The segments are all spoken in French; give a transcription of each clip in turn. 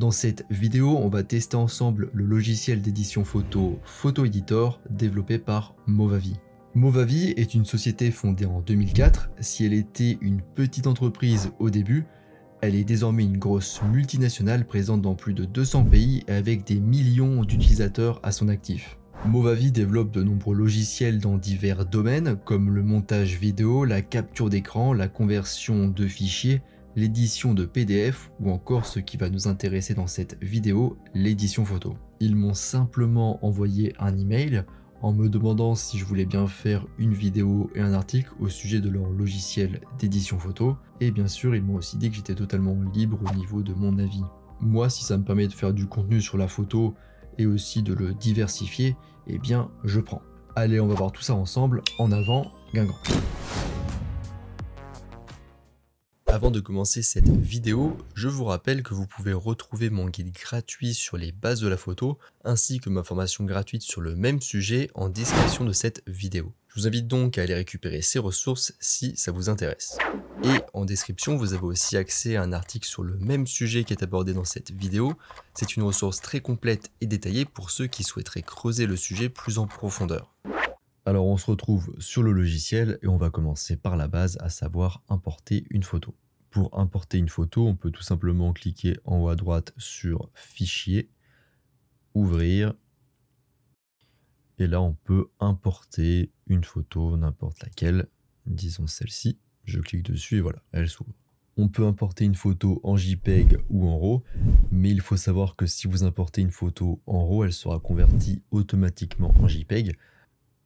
Dans cette vidéo, on va tester ensemble le logiciel d'édition photo Photo Editor développé par Movavi. Movavi est une société fondée en 2004. Si elle était une petite entreprise au début, elle est désormais une grosse multinationale présente dans plus de 200 pays et avec des millions d'utilisateurs à son actif. Movavi développe de nombreux logiciels dans divers domaines comme le montage vidéo, la capture d'écran, la conversion de fichiers, l'édition de PDF ou encore ce qui va nous intéresser dans cette vidéo, l'édition photo. Ils m'ont simplement envoyé un email en me demandant si je voulais bien faire une vidéo et un article au sujet de leur logiciel d'édition photo, et bien sûr ils m'ont aussi dit que j'étais totalement libre au niveau de mon avis. Moi, si ça me permet de faire du contenu sur la photo et aussi de le diversifier, eh bien je prends. Allez, on va voir tout ça ensemble. En avant, Guingamp. Avant de commencer cette vidéo, je vous rappelle que vous pouvez retrouver mon guide gratuit sur les bases de la photo, ainsi que ma formation gratuite sur le même sujet en description de cette vidéo. Je vous invite donc à aller récupérer ces ressources si ça vous intéresse. Et en description, vous avez aussi accès à un article sur le même sujet qui est abordé dans cette vidéo. C'est une ressource très complète et détaillée pour ceux qui souhaiteraient creuser le sujet plus en profondeur. Alors on se retrouve sur le logiciel et on va commencer par la base, à savoir importer une photo. Pour importer une photo, on peut tout simplement cliquer en haut à droite sur Fichier, Ouvrir, et là on peut importer une photo, n'importe laquelle, disons celle-ci. Je clique dessus et voilà, elle s'ouvre. On peut importer une photo en JPEG ou en RAW, mais il faut savoir que si vous importez une photo en RAW, elle sera convertie automatiquement en JPEG.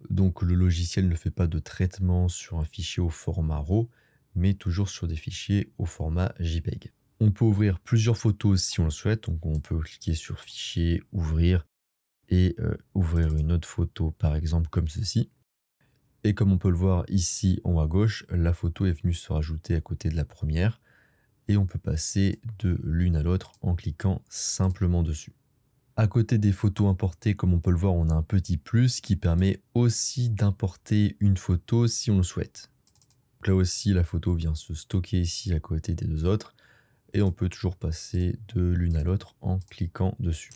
Donc le logiciel ne fait pas de traitement sur un fichier au format RAW, mais toujours sur des fichiers au format JPEG. On peut ouvrir plusieurs photos si on le souhaite, donc on peut cliquer sur Fichier, Ouvrir, et ouvrir une autre photo par exemple comme ceci. Et comme on peut le voir ici en haut à gauche, la photo est venue se rajouter à côté de la première, et on peut passer de l'une à l'autre en cliquant simplement dessus. À côté des photos importées, comme on peut le voir, on a un petit plus qui permet aussi d'importer une photo si on le souhaite. Donc là aussi, la photo vient se stocker ici à côté des deux autres, et on peut toujours passer de l'une à l'autre en cliquant dessus.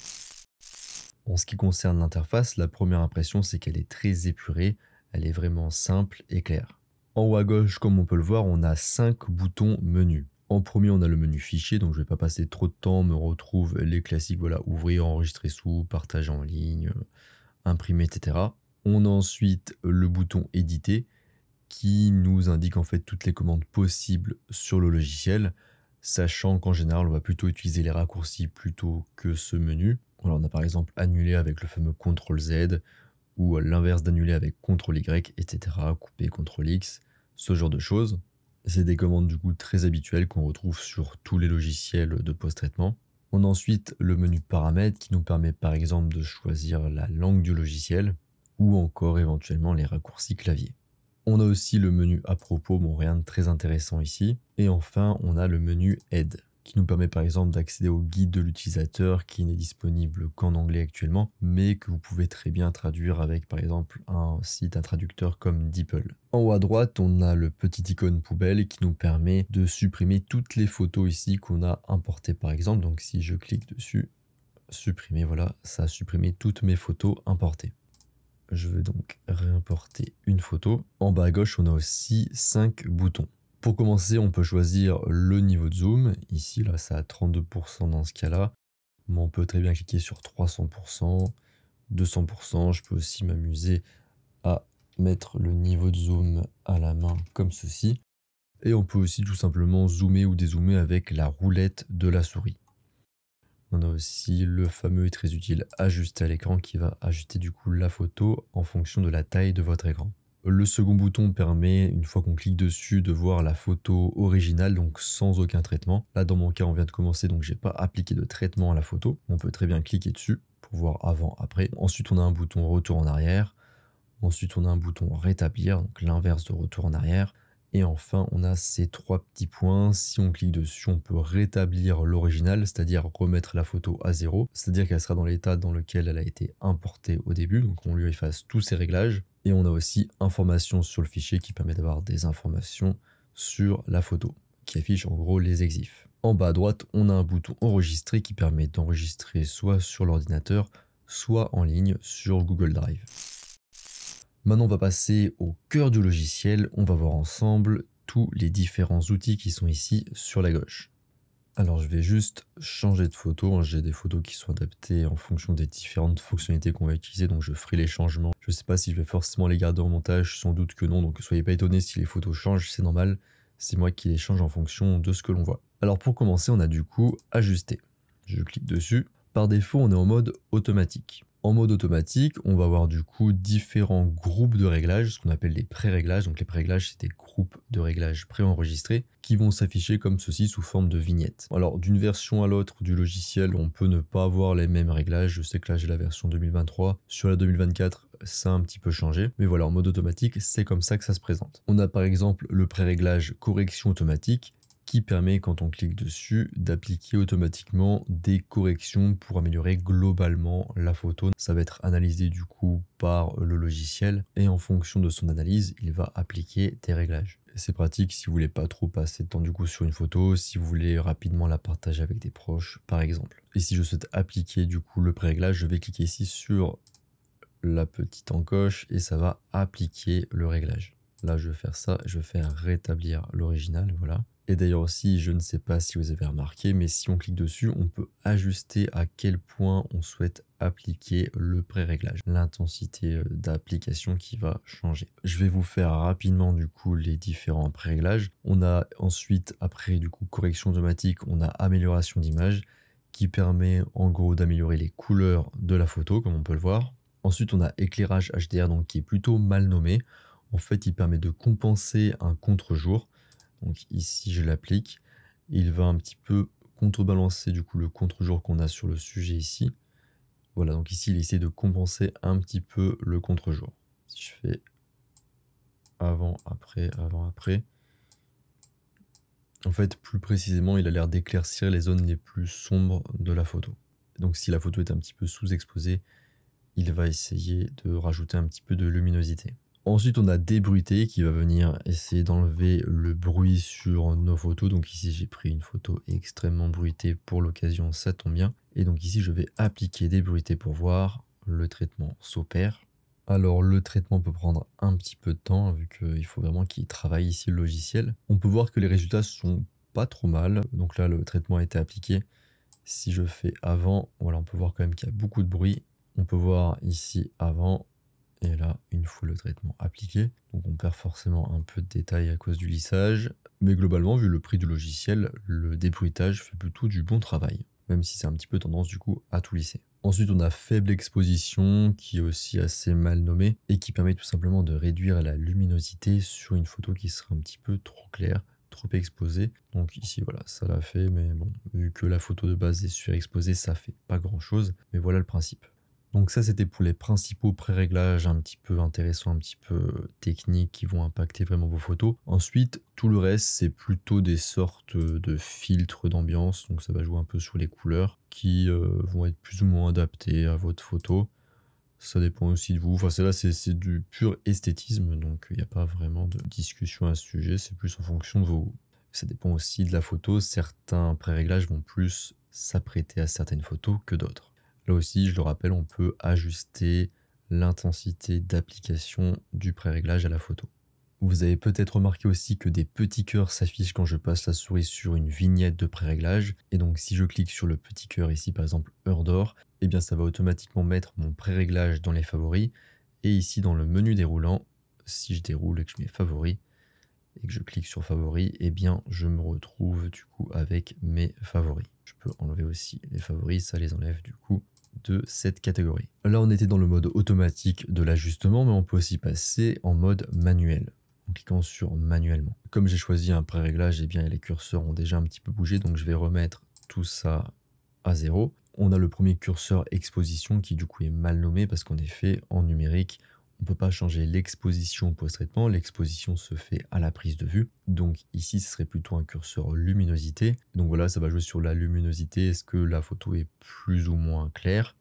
En ce qui concerne l'interface, la première impression, c'est qu'elle est très épurée, elle est vraiment simple et claire. En haut à gauche, comme on peut le voir, on a 5 boutons menu. En premier, on a le menu fichier, donc je ne vais pas passer trop de temps, on me retrouve les classiques, voilà, ouvrir, enregistrer sous, partager en ligne, imprimer, etc. On a ensuite le bouton éditer, qui nous indique en fait toutes les commandes possibles sur le logiciel, sachant qu'en général, on va plutôt utiliser les raccourcis plutôt que ce menu. Voilà, on a par exemple annuler avec le fameux CTRL-Z, ou l'inverse d'annuler avec CTRL-Y, etc. Couper CTRL-X, ce genre de choses. C'est des commandes du coup très habituelles qu'on retrouve sur tous les logiciels de post-traitement. On a ensuite le menu paramètres qui nous permet par exemple de choisir la langue du logiciel ou encore éventuellement les raccourcis clavier. On a aussi le menu à propos, bon rien de très intéressant ici. Et enfin on a le menu aide qui nous permet par exemple d'accéder au guide de l'utilisateur qui n'est disponible qu'en anglais actuellement, mais que vous pouvez très bien traduire avec par exemple un traducteur comme DeepL. En haut à droite, on a le petit icône poubelle qui nous permet de supprimer toutes les photos ici qu'on a importées par exemple. Donc si je clique dessus, supprimer, voilà, ça a supprimé toutes mes photos importées. Je vais donc réimporter une photo. En bas à gauche, on a aussi 5 boutons. Pour commencer, on peut choisir le niveau de zoom. Ici, là, ça a 32% dans ce cas-là. Mais on peut très bien cliquer sur 300%, 200%. Je peux aussi m'amuser à mettre le niveau de zoom à la main comme ceci. Et on peut aussi tout simplement zoomer ou dézoomer avec la roulette de la souris. On a aussi le fameux et très utile ajuster à l'écran qui va ajuster du coup la photo en fonction de la taille de votre écran. Le second bouton permet, une fois qu'on clique dessus, de voir la photo originale, donc sans aucun traitement. Là, dans mon cas, on vient de commencer, donc j'ai pas appliqué de traitement à la photo. On peut très bien cliquer dessus pour voir avant, après. Ensuite, on a un bouton retour en arrière. Ensuite, on a un bouton rétablir, donc l'inverse de retour en arrière. Et enfin, on a ces 3 petits points. Si on clique dessus, on peut rétablir l'original, c'est-à-dire remettre la photo à 0. C'est-à-dire qu'elle sera dans l'état dans lequel elle a été importée au début. Donc on lui efface tous ces réglages. Et on a aussi information sur le fichier qui permet d'avoir des informations sur la photo, qui affiche en gros les exifs. En bas à droite, on a un bouton enregistrer qui permet d'enregistrer soit sur l'ordinateur, soit en ligne sur Google Drive. Maintenant, on va passer au cœur du logiciel. On va voir ensemble tous les différents outils qui sont ici sur la gauche. Alors, je vais juste changer de photo. J'ai des photos qui sont adaptées en fonction des différentes fonctionnalités qu'on va utiliser, donc je ferai les changements. Je ne sais pas si je vais forcément les garder en montage, sans doute que non, donc soyez pas étonnés si les photos changent, c'est normal. C'est moi qui les change en fonction de ce que l'on voit. Alors pour commencer, on a du coup ajuster. Je clique dessus. Par défaut, on est en mode automatique. En mode automatique, on va avoir du coup différents groupes de réglages, ce qu'on appelle les pré-réglages. Donc les pré-réglages, c'est des groupes de réglages préenregistrés qui vont s'afficher comme ceci sous forme de vignettes. Alors d'une version à l'autre du logiciel, on peut ne pas avoir les mêmes réglages. Je sais que là j'ai la version 2023. Sur la 2024, ça a un petit peu changé. Mais voilà, en mode automatique, c'est comme ça que ça se présente. On a par exemple le pré-réglage correction automatique qui permet, quand on clique dessus, d'appliquer automatiquement des corrections pour améliorer globalement la photo. Ça va être analysé du coup par le logiciel et en fonction de son analyse, il va appliquer des réglages. C'est pratique si vous voulez pas trop passer de temps du coup sur une photo, si vous voulez rapidement la partager avec des proches par exemple. Et si je souhaite appliquer du coup le pré-réglage, je vais cliquer ici sur la petite encoche et ça va appliquer le réglage. Là, je vais faire ça, je vais faire rétablir l'original, voilà. Et d'ailleurs aussi, je ne sais pas si vous avez remarqué, mais si on clique dessus, on peut ajuster à quel point on souhaite appliquer le pré-réglage, l'intensité d'application qui va changer. Je vais vous faire rapidement du coup les différents pré-réglages. On a ensuite, après du coup correction automatique, on a amélioration d'image qui permet en gros d'améliorer les couleurs de la photo, comme on peut le voir. Ensuite, on a éclairage HDR, donc qui est plutôt mal nommé. En fait, il permet de compenser un contre-jour. Donc ici, je l'applique. Il va un petit peu contrebalancer du coup le contre-jour qu'on a sur le sujet ici. Voilà, donc ici, il essaie de compenser un petit peu le contre-jour. Si je fais avant, après. En fait, plus précisément, il a l'air d'éclaircir les zones les plus sombres de la photo. Donc si la photo est un petit peu sous-exposée, il va essayer de rajouter un petit peu de luminosité. Ensuite, on a débruiter qui va venir essayer d'enlever le bruit sur nos photos. Donc ici, j'ai pris une photo extrêmement bruitée pour l'occasion, ça tombe bien. Et donc ici, je vais appliquer débruiter pour voir. Le traitement s'opère. Alors le traitement peut prendre un petit peu de temps vu qu'il faut vraiment qu'il travaille ici le logiciel. On peut voir que les résultats sont pas trop mal. Donc là, le traitement a été appliqué. Si je fais avant, voilà, on peut voir quand même qu'il y a beaucoup de bruit. On peut voir ici avant et là une fois le traitement appliqué. Donc on perd forcément un peu de détails à cause du lissage. Mais globalement, vu le prix du logiciel, le débruitage fait plutôt du bon travail. Même si c'est un petit peu tendance du coup à tout lisser. Ensuite, on a faible exposition qui est aussi assez mal nommé et qui permet tout simplement de réduire la luminosité sur une photo qui serait un petit peu trop claire, trop exposée. Donc ici, voilà, ça l'a fait, mais bon, vu que la photo de base est surexposée, ça fait pas grand chose. Mais voilà le principe. Donc ça, c'était pour les principaux pré-réglages un petit peu intéressants, un petit peu techniques qui vont impacter vraiment vos photos. Ensuite, tout le reste, c'est plutôt des sortes de filtres d'ambiance. Donc ça va jouer un peu sur les couleurs qui vont être plus ou moins adaptées à votre photo. Ça dépend aussi de vous. Enfin, c'est du pur esthétisme, donc il n'y a pas vraiment de discussion à ce sujet. C'est plus en fonction de vos goûts. Ça dépend aussi de la photo. Certains pré-réglages vont plus s'apprêter à certaines photos que d'autres. Là aussi, je le rappelle, on peut ajuster l'intensité d'application du pré-réglage à la photo. Vous avez peut-être remarqué aussi que des petits cœurs s'affichent quand je passe la souris sur une vignette de pré-réglage. Et donc si je clique sur le petit cœur ici, par exemple heure d'or, eh bien ça va automatiquement mettre mon pré-réglage dans les favoris. Et ici dans le menu déroulant, si je déroule et que je mets favoris, et que je clique sur favoris, eh bien je me retrouve du coup avec mes favoris. Je peux enlever aussi les favoris, ça les enlève du coup de cette catégorie. Là on était dans le mode automatique de l'ajustement, mais on peut aussi passer en mode manuel en cliquant sur manuellement. Comme j'ai choisi un pré-réglage, eh bien les curseurs ont déjà un petit peu bougé, donc je vais remettre tout ça à 0. On a le premier curseur exposition qui du coup est mal nommé parce qu'en effet en numérique on ne peut pas changer l'exposition post-traitement, l'exposition se fait à la prise de vue. Donc ici, ce serait plutôt un curseur luminosité. Donc voilà, ça va jouer sur la luminosité. Est-ce que la photo est plus ou moins claire?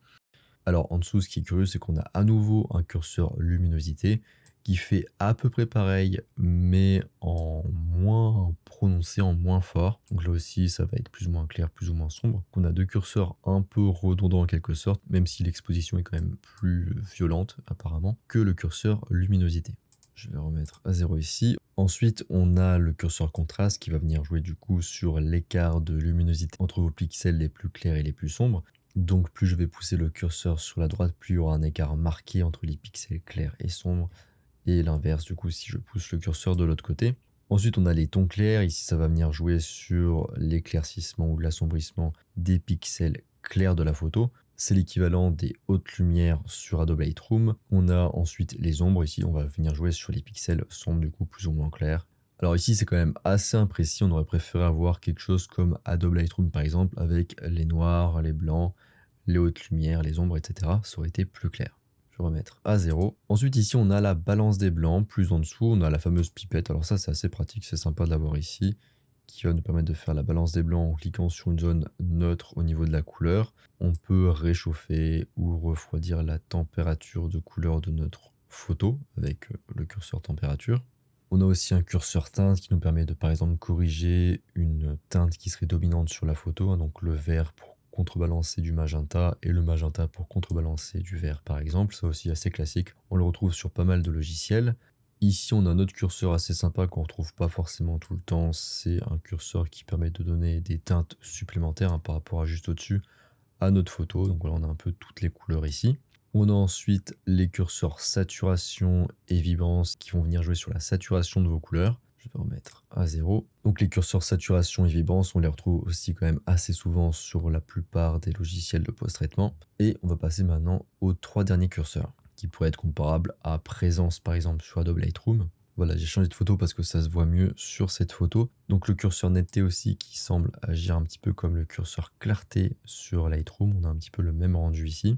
Alors en dessous, ce qui est curieux, c'est qu'on a à nouveau un curseur luminosité qui fait à peu près pareil, mais en moins prononcé, en moins fort. Donc là aussi, ça va être plus ou moins clair, plus ou moins sombre. On a deux curseurs un peu redondants en quelque sorte, même si l'exposition est quand même plus violente apparemment que le curseur luminosité. Je vais remettre à 0 ici. Ensuite, on a le curseur contraste qui va venir jouer du coup sur l'écart de luminosité entre vos pixels les plus clairs et les plus sombres. Donc plus je vais pousser le curseur sur la droite, plus il y aura un écart marqué entre les pixels clairs et sombres. Et l'inverse, du coup, si je pousse le curseur de l'autre côté. Ensuite, on a les tons clairs. Ici, ça va venir jouer sur l'éclaircissement ou l'assombrissement des pixels clairs de la photo. C'est l'équivalent des hautes lumières sur Adobe Lightroom. On a ensuite les ombres. Ici, on va venir jouer sur les pixels sombres, du coup, plus ou moins clairs. Alors ici, c'est quand même assez imprécis. On aurait préféré avoir quelque chose comme Adobe Lightroom, par exemple, avec les noirs, les blancs, les hautes lumières, les ombres, etc. Ça aurait été plus clair. Je vais remettre à 0. Ensuite, ici, on a la balance des blancs. Plus en dessous, on a la fameuse pipette. Alors ça, c'est assez pratique. C'est sympa de l'avoir ici, qui va nous permettre de faire la balance des blancs en cliquant sur une zone neutre au niveau de la couleur. On peut réchauffer ou refroidir la température de couleur de notre photo avec le curseur température. On a aussi un curseur teinte qui nous permet de, par exemple, corriger une teinte qui serait dominante sur la photo, hein, donc le vert pour contrebalancer du magenta et le magenta pour contrebalancer du vert, par exemple. C'est aussi assez classique. On le retrouve sur pas mal de logiciels. Ici, on a un autre curseur assez sympa qu'on ne retrouve pas forcément tout le temps. C'est un curseur qui permet de donner des teintes supplémentaires, hein, par rapport à juste au-dessus à notre photo. Donc voilà, on a un peu toutes les couleurs ici. On a ensuite les curseurs saturation et vibrance qui vont venir jouer sur la saturation de vos couleurs. Je vais remettre à 0. Donc les curseurs saturation et vibrance, on les retrouve aussi quand même assez souvent sur la plupart des logiciels de post-traitement. Et on va passer maintenant aux 3 derniers curseurs, qui pourraient être comparables à présence par exemple sur Adobe Lightroom. Voilà, j'ai changé de photo parce que ça se voit mieux sur cette photo. Donc le curseur netteté aussi qui semble agir un petit peu comme le curseur clarté sur Lightroom. On a un petit peu le même rendu ici.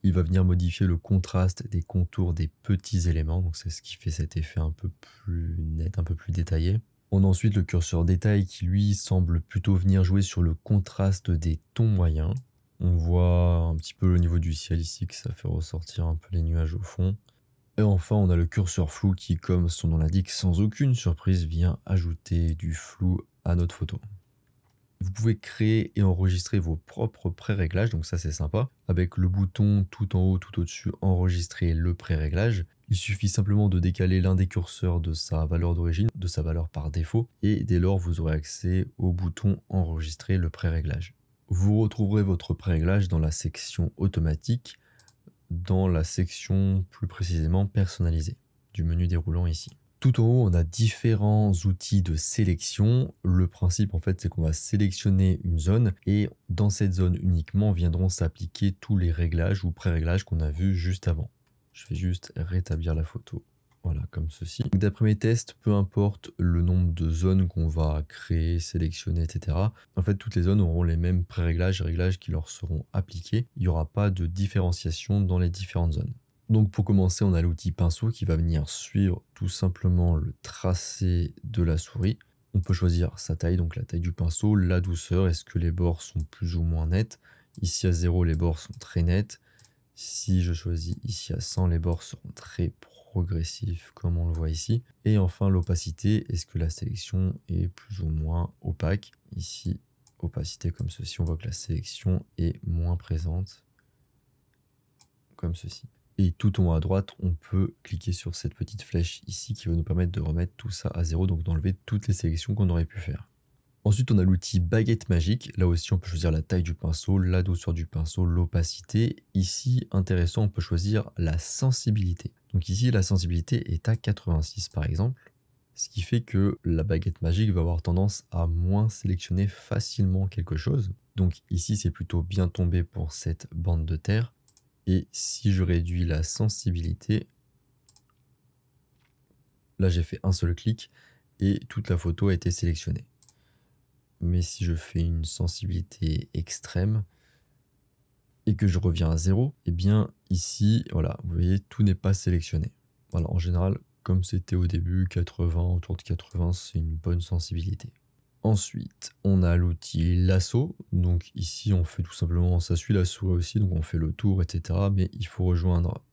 Il va venir modifier le contraste des contours des petits éléments. Donc c'est ce qui fait cet effet un peu plus net, un peu plus détaillé. On a ensuite le curseur détail qui lui semble plutôt venir jouer sur le contraste des tons moyens. On voit un petit peu au niveau du ciel ici que ça fait ressortir un peu les nuages au fond. Et enfin, on a le curseur flou qui, comme son nom l'indique, sans aucune surprise, vient ajouter du flou à notre photo. Vous pouvez créer et enregistrer vos propres pré-réglages, donc ça c'est sympa. Avec le bouton tout en haut, tout au-dessus, enregistrer le pré-réglage. Il suffit simplement de décaler l'un des curseurs de sa valeur d'origine, de sa valeur par défaut, et dès lors vous aurez accès au bouton enregistrer le pré-réglage. Vous retrouverez votre pré-réglage dans la section automatique, dans la section plus précisément personnalisée du menu déroulant ici. Tout en haut, on a différents outils de sélection. Le principe, en fait, c'est qu'on va sélectionner une zone et dans cette zone uniquement viendront s'appliquer tous les réglages ou pré-réglages qu'on a vus juste avant. Je vais juste rétablir la photo. Voilà, comme ceci. D'après mes tests, peu importe le nombre de zones qu'on va créer, sélectionner, etc. En fait, toutes les zones auront les mêmes pré-réglages et réglages qui leur seront appliqués. Il n'y aura pas de différenciation dans les différentes zones. Donc pour commencer, on a l'outil pinceau qui va venir suivre tout simplement le tracé de la souris. On peut choisir sa taille, donc la taille du pinceau, la douceur, est-ce que les bords sont plus ou moins nets. Ici à 0, les bords sont très nets. Si je choisis ici à 100, les bords seront très progressifs comme on le voit ici. Et enfin l'opacité, est-ce que la sélection est plus ou moins opaque. Ici, opacité comme ceci, on voit que la sélection est moins présente, comme ceci. Et tout en haut à droite, on peut cliquer sur cette petite flèche ici qui va nous permettre de remettre tout ça à 0, donc d'enlever toutes les sélections qu'on aurait pu faire. Ensuite, on a l'outil baguette magique. Là aussi, on peut choisir la taille du pinceau, la douceur du pinceau, l'opacité. Ici, intéressant, on peut choisir la sensibilité. Donc ici, la sensibilité est à 86 par exemple. Ce qui fait que la baguette magique va avoir tendance à moins sélectionner facilement quelque chose. Donc ici, c'est plutôt bien tombé pour cette bande de terre. Et si je réduis la sensibilité, là j'ai fait un seul clic et toute la photo a été sélectionnée. Mais si je fais une sensibilité extrême et que je reviens à 0, et bien ici, voilà, vous voyez, tout n'est pas sélectionné. Voilà, en général, comme c'était au début, 80, autour de 80, c'est une bonne sensibilité. Ensuite, on a l'outil lasso. Donc ici, on fait tout simplement, ça suit la souris aussi, donc on fait le tour, etc. Mais il faut rejoindre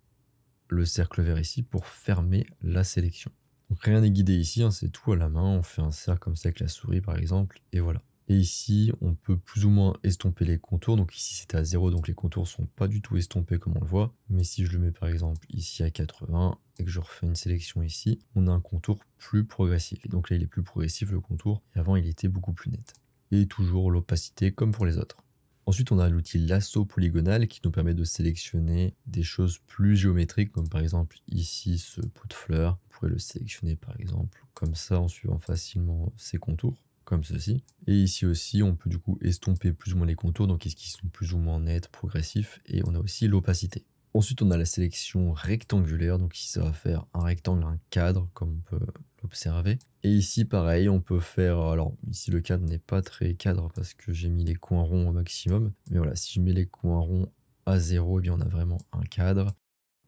le cercle vert ici pour fermer la sélection. Donc rien n'est guidé ici, hein, c'est tout à la main. On fait un cercle comme ça avec la souris par exemple, et voilà. Et ici, on peut plus ou moins estomper les contours. Donc ici, c'était à 0, donc les contours sont pas du tout estompés comme on le voit. Mais si je le mets par exemple ici à 80 et que je refais une sélection ici, on a un contour plus progressif. Et donc là, il est plus progressif le contour. Et avant, il était beaucoup plus net. Et toujours l'opacité comme pour les autres. Ensuite, on a l'outil lasso polygonal qui nous permet de sélectionner des choses plus géométriques, comme par exemple ici ce pot de fleurs. On pourrait le sélectionner par exemple comme ça en suivant facilement ses contours, comme ceci. Et ici aussi, on peut du coup estomper plus ou moins les contours, donc est-ce qu'ils sont plus ou moins nets, progressifs, et on a aussi l'opacité. Ensuite, on a la sélection rectangulaire, donc ici ça va faire un rectangle, un cadre, comme on peut l'observer. Et ici, pareil, on peut faire... Alors, ici, le cadre n'est pas très cadre parce que j'ai mis les coins ronds au maximum. Mais voilà, si je mets les coins ronds à 0, eh bien, on a vraiment un cadre.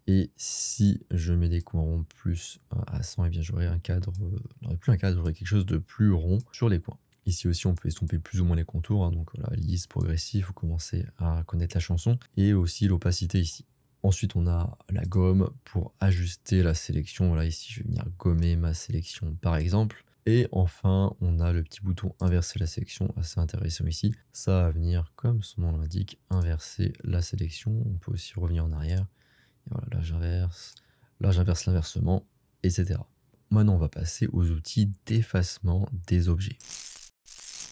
Et si je mets des coins ronds plus à 100, eh bien, j'aurai un cadre... j'aurai plus un cadre, j'aurai quelque chose de plus rond sur les coins. Ici aussi, on peut estomper plus ou moins les contours. Hein, donc voilà, lisse, progressif, vous commencez à connaître la chanson. Et aussi l'opacité ici. Ensuite, on a la gomme pour ajuster la sélection. Voilà, ici, je vais venir gommer ma sélection, par exemple. Et enfin, on a le petit bouton inverser la sélection, assez intéressant ici. Ça va venir, comme son nom l'indique, inverser la sélection. On peut aussi revenir en arrière. Et voilà, là, j'inverse l'inversement, etc. Maintenant, on va passer aux outils d'effacement des objets.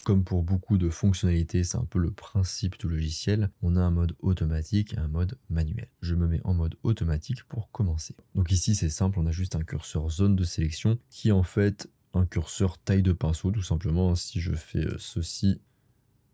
Comme pour beaucoup de fonctionnalités, c'est un peu le principe du logiciel, on a un mode automatique et un mode manuel. Je me mets en mode automatique pour commencer. Donc ici c'est simple, on a juste un curseur zone de sélection qui est en fait un curseur taille de pinceau tout simplement. Si je fais ceci,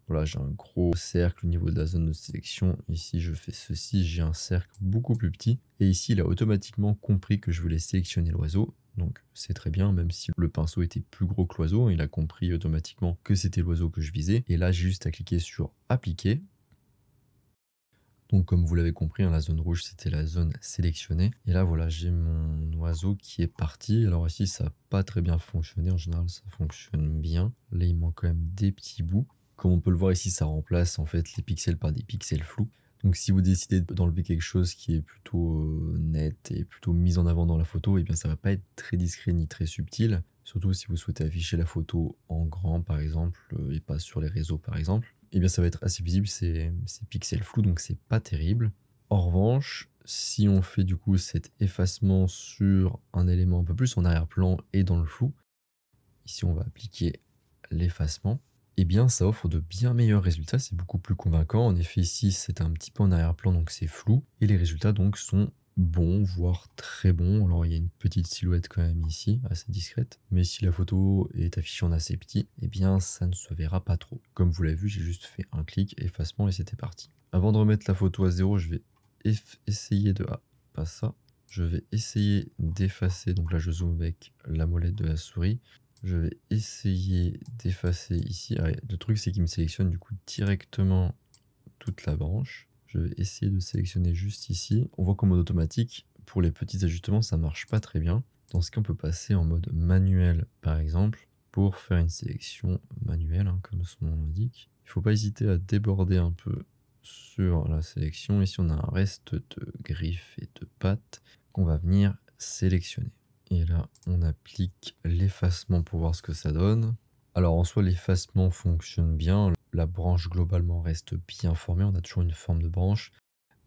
voilà, j'ai un gros cercle au niveau de la zone de sélection. Ici je fais ceci, j'ai un cercle beaucoup plus petit. Et ici il a automatiquement compris que je voulais sélectionner l'oiseau. Donc c'est très bien, même si le pinceau était plus gros que l'oiseau, il a compris automatiquement que c'était l'oiseau que je visais. Et là, j'ai juste à cliquer sur appliquer. Donc comme vous l'avez compris, hein, la zone rouge, c'était la zone sélectionnée. Et là, voilà, j'ai mon oiseau qui est parti. Alors ici, ça n'a pas très bien fonctionné. En général, ça fonctionne bien. Là, il manque quand même des petits bouts. Comme on peut le voir ici, ça remplace en fait les pixels par des pixels flous. Donc si vous décidez d'enlever quelque chose qui est plutôt net et plutôt mis en avant dans la photo, et bien ça va pas être très discret ni très subtil. Surtout si vous souhaitez afficher la photo en grand par exemple et pas sur les réseaux par exemple. Et bien ça va être assez visible ces pixels flous, donc c'est pas terrible. En revanche, si on fait du coup cet effacement sur un élément un peu plus en arrière-plan et dans le flou, ici on va appliquer l'effacement. Eh bien ça offre de bien meilleurs résultats, c'est beaucoup plus convaincant. En effet ici c'est un petit peu en arrière-plan donc c'est flou et les résultats donc sont bons, voire très bons. Alors il y a une petite silhouette quand même ici, assez discrète, mais si la photo est affichée en assez petit, eh bien ça ne se verra pas trop. Comme vous l'avez vu, j'ai juste fait un clic, effacement et c'était parti. Avant de remettre la photo à 0, je vais essayer de... Ah, pas ça. Je vais essayer d'effacer, donc là je zoome avec la molette de la souris. Je vais essayer d'effacer ici. Ah, le truc, c'est qu'il me sélectionne du coup directement toute la branche. Je vais essayer de sélectionner juste ici. On voit qu'en mode automatique, pour les petits ajustements, ça marche pas très bien. Dans ce cas, on peut passer en mode manuel, par exemple, pour faire une sélection manuelle, hein, comme son nom l'indique. Il ne faut pas hésiter à déborder un peu sur la sélection. Ici, on a un reste de griffes et de pattes qu'on va venir sélectionner. Et là, on applique l'effacement pour voir ce que ça donne. Alors en soi, l'effacement fonctionne bien. La branche globalement reste bien formée. On a toujours une forme de branche.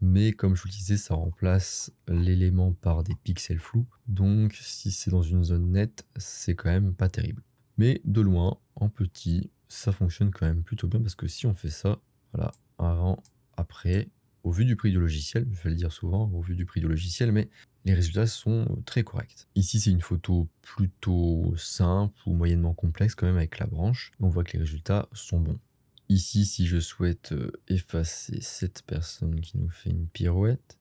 Mais comme je vous le disais, ça remplace l'élément par des pixels flous. Donc si c'est dans une zone nette, c'est quand même pas terrible. Mais de loin, en petit, ça fonctionne quand même plutôt bien. Parce que si on fait ça, voilà, avant, après, au vu du prix du logiciel, je vais le dire souvent, au vu du prix du logiciel, mais les résultats sont très corrects. Ici, c'est une photo plutôt simple ou moyennement complexe quand même avec la branche. On voit que les résultats sont bons. Ici, si je souhaite effacer cette personne qui nous fait une pirouette,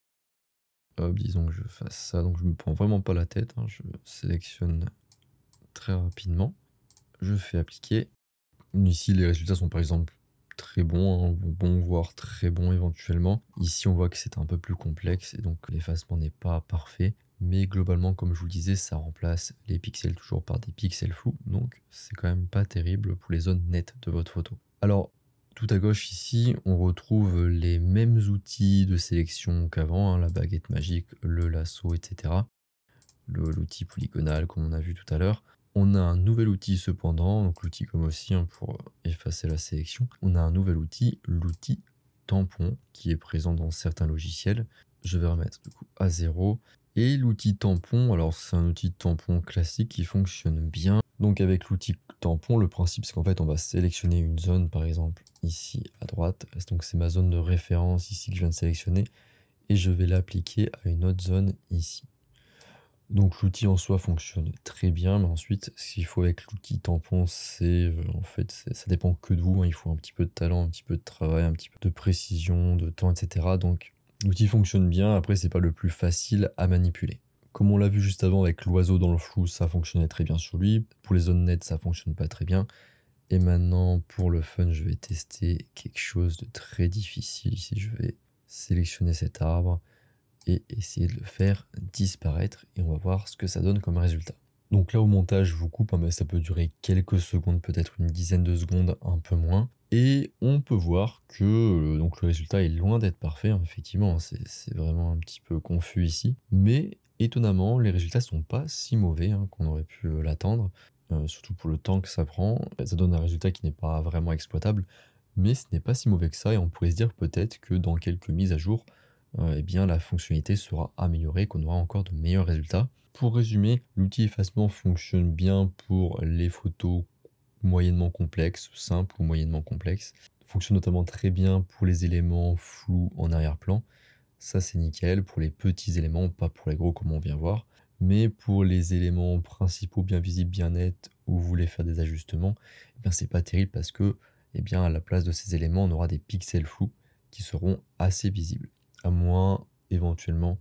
hop, disons que je fasse ça, donc je me prends vraiment pas la tête, hein, je sélectionne très rapidement, je fais appliquer. Ici, les résultats sont par exemple très bons, hein, bons voire très bons éventuellement. Ici, on voit que c'est un peu plus complexe et donc l'effacement n'est pas parfait. Mais globalement, comme je vous le disais, ça remplace les pixels toujours par des pixels flous. Donc, c'est quand même pas terrible pour les zones nettes de votre photo. Alors, Tout à gauche ici, on retrouve les mêmes outils de sélection qu'avant, hein, la baguette magique, le lasso, etc. L'outil polygonal comme on a vu tout à l'heure. On a un nouvel outil cependant, donc l'outil comme aussi hein, pour effacer la sélection. On a un nouvel outil, l'outil tampon, qui est présent dans certains logiciels. Je vais remettre du coup à 0. Et l'outil tampon, alors c'est un outil tampon classique qui fonctionne bien. Donc avec l'outil tampon, le principe c'est qu'en fait on va sélectionner une zone par exemple ici à droite. Donc c'est ma zone de référence ici que je viens de sélectionner. Et je vais l'appliquer à une autre zone ici. Donc l'outil en soi fonctionne très bien, mais ensuite ce qu'il faut avec l'outil tampon, c'est en fait ça dépend que de vous, hein. Il faut un petit peu de talent, un petit peu de travail, un petit peu de précision, de temps, etc. Donc l'outil fonctionne bien, après c'est pas le plus facile à manipuler. Comme on l'a vu juste avant avec l'oiseau dans le flou, ça fonctionnait très bien sur lui. Pour les zones nettes, ça fonctionne pas très bien. Et maintenant pour le fun, je vais tester quelque chose de très difficile. Ici je vais sélectionner cet arbre et essayer de le faire disparaître et on va voir ce que ça donne comme résultat. Donc là au montage je vous coupe, hein, mais ça peut durer quelques secondes, peut-être une dizaine de secondes, un peu moins. Et on peut voir que donc le résultat est loin d'être parfait, hein, effectivement, hein, c'est vraiment un petit peu confus ici. Mais étonnamment, les résultats sont pas si mauvais hein, qu'on aurait pu l'attendre, surtout pour le temps que ça prend. Ça donne un résultat qui n'est pas vraiment exploitable, mais ce n'est pas si mauvais que ça et on pourrait se dire peut-être que dans quelques mises à jour, eh bien, la fonctionnalité sera améliorée, qu'on aura encore de meilleurs résultats. Pour résumer, l'outil effacement fonctionne bien pour les photos moyennement complexes, simples ou moyennement complexes. Il fonctionne notamment très bien pour les éléments flous en arrière-plan. Ça, c'est nickel pour les petits éléments, pas pour les gros comme on vient voir. Mais pour les éléments principaux bien visibles, bien nets, où vous voulez faire des ajustements, eh bien, c'est pas terrible parce que, eh bien, à la place de ces éléments, on aura des pixels flous qui seront assez visibles. À moins, éventuellement,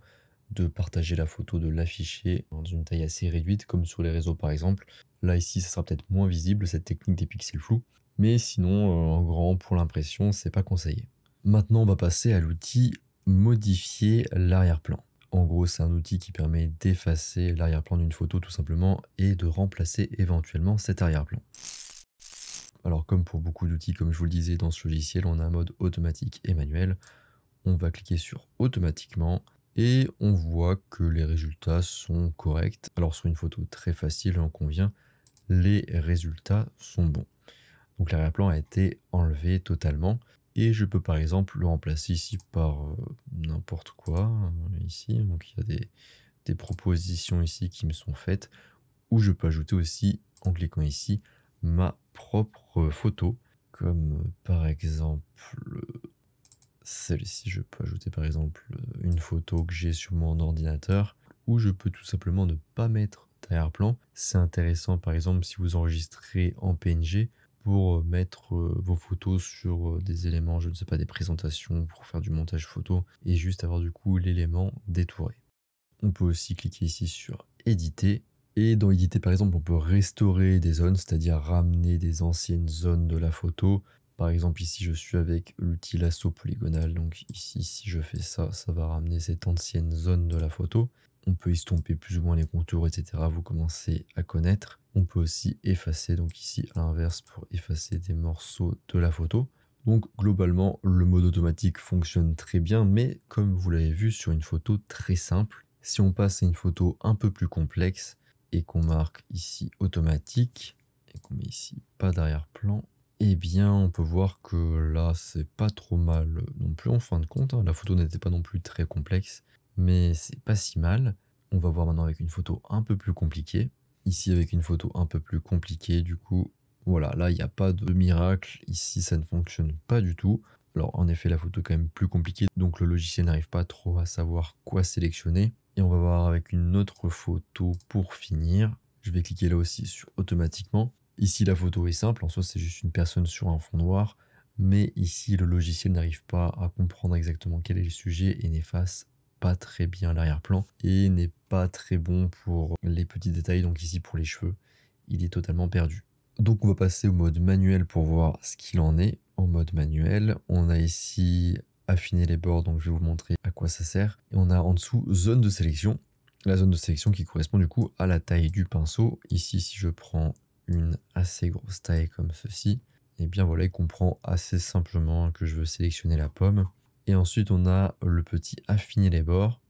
de partager la photo, de l'afficher dans une taille assez réduite, comme sur les réseaux par exemple. Là, ici, ça sera peut-être moins visible, cette technique des pixels flous. Mais sinon, en grand, pour l'impression, c'est pas conseillé. Maintenant, on va passer à l'outil modifier l'arrière-plan. En gros, c'est un outil qui permet d'effacer l'arrière-plan d'une photo tout simplement et de remplacer éventuellement cet arrière-plan. Alors comme pour beaucoup d'outils, comme je vous le disais dans ce logiciel, on a un mode automatique et manuel. On va cliquer sur automatiquement et on voit que les résultats sont corrects. Alors sur une photo très facile, j'en conviens, les résultats sont bons. Donc l'arrière-plan a été enlevé totalement. Et je peux par exemple le remplacer ici par n'importe quoi, ici. Donc il y a des propositions ici qui me sont faites, où je peux ajouter aussi, en cliquant ici, ma propre photo, comme par exemple celle-ci. Je peux ajouter par exemple une photo que j'ai sur mon ordinateur, ou je peux tout simplement ne pas mettre d'arrière-plan. C'est intéressant par exemple si vous enregistrez en PNG, pour mettre vos photos sur des éléments, je ne sais pas, des présentations, pour faire du montage photo, et juste avoir du coup l'élément détouré. On peut aussi cliquer ici sur éditer, et dans éditer par exemple on peut restaurer des zones, c'est-à-dire ramener des anciennes zones de la photo. Par exemple ici je suis avec l'outil lasso polygonal, donc ici si je fais ça, ça va ramener cette ancienne zone de la photo. On peut estomper plus ou moins les contours, etc. Vous commencez à connaître. On peut aussi effacer, donc ici à l'inverse pour effacer des morceaux de la photo. Donc globalement, le mode automatique fonctionne très bien, mais comme vous l'avez vu sur une photo très simple, si on passe à une photo un peu plus complexe et qu'on marque ici automatique et qu'on met ici pas d'arrière-plan, eh bien on peut voir que là c'est pas trop mal non plus en fin de compte, hein. La photo n'était pas non plus très complexe, mais c'est pas si mal. On va voir maintenant avec une photo un peu plus compliquée. Ici avec une photo un peu plus compliquée, du coup, voilà, là il n'y a pas de miracle. Ici ça ne fonctionne pas du tout. Alors en effet la photo est quand même plus compliquée, donc le logiciel n'arrive pas trop à savoir quoi sélectionner. Et on va voir avec une autre photo pour finir. Je vais cliquer là aussi sur automatiquement. Ici la photo est simple, en soi c'est juste une personne sur un fond noir. Mais ici le logiciel n'arrive pas à comprendre exactement quel est le sujet et n'efface pas très bien l'arrière-plan et n'est pas très bon pour les petits détails. Donc ici pour les cheveux, il est totalement perdu. Donc on va passer au mode manuel pour voir ce qu'il en est. En mode manuel, on a ici affiner les bords, donc je vais vous montrer à quoi ça sert. Et on a en dessous zone de sélection. La zone de sélection qui correspond du coup à la taille du pinceau. Ici si je prends une assez grosse taille comme ceci, et bien voilà, il comprend assez simplement que je veux sélectionner la pomme. Et ensuite, on a le petit affiner les bords.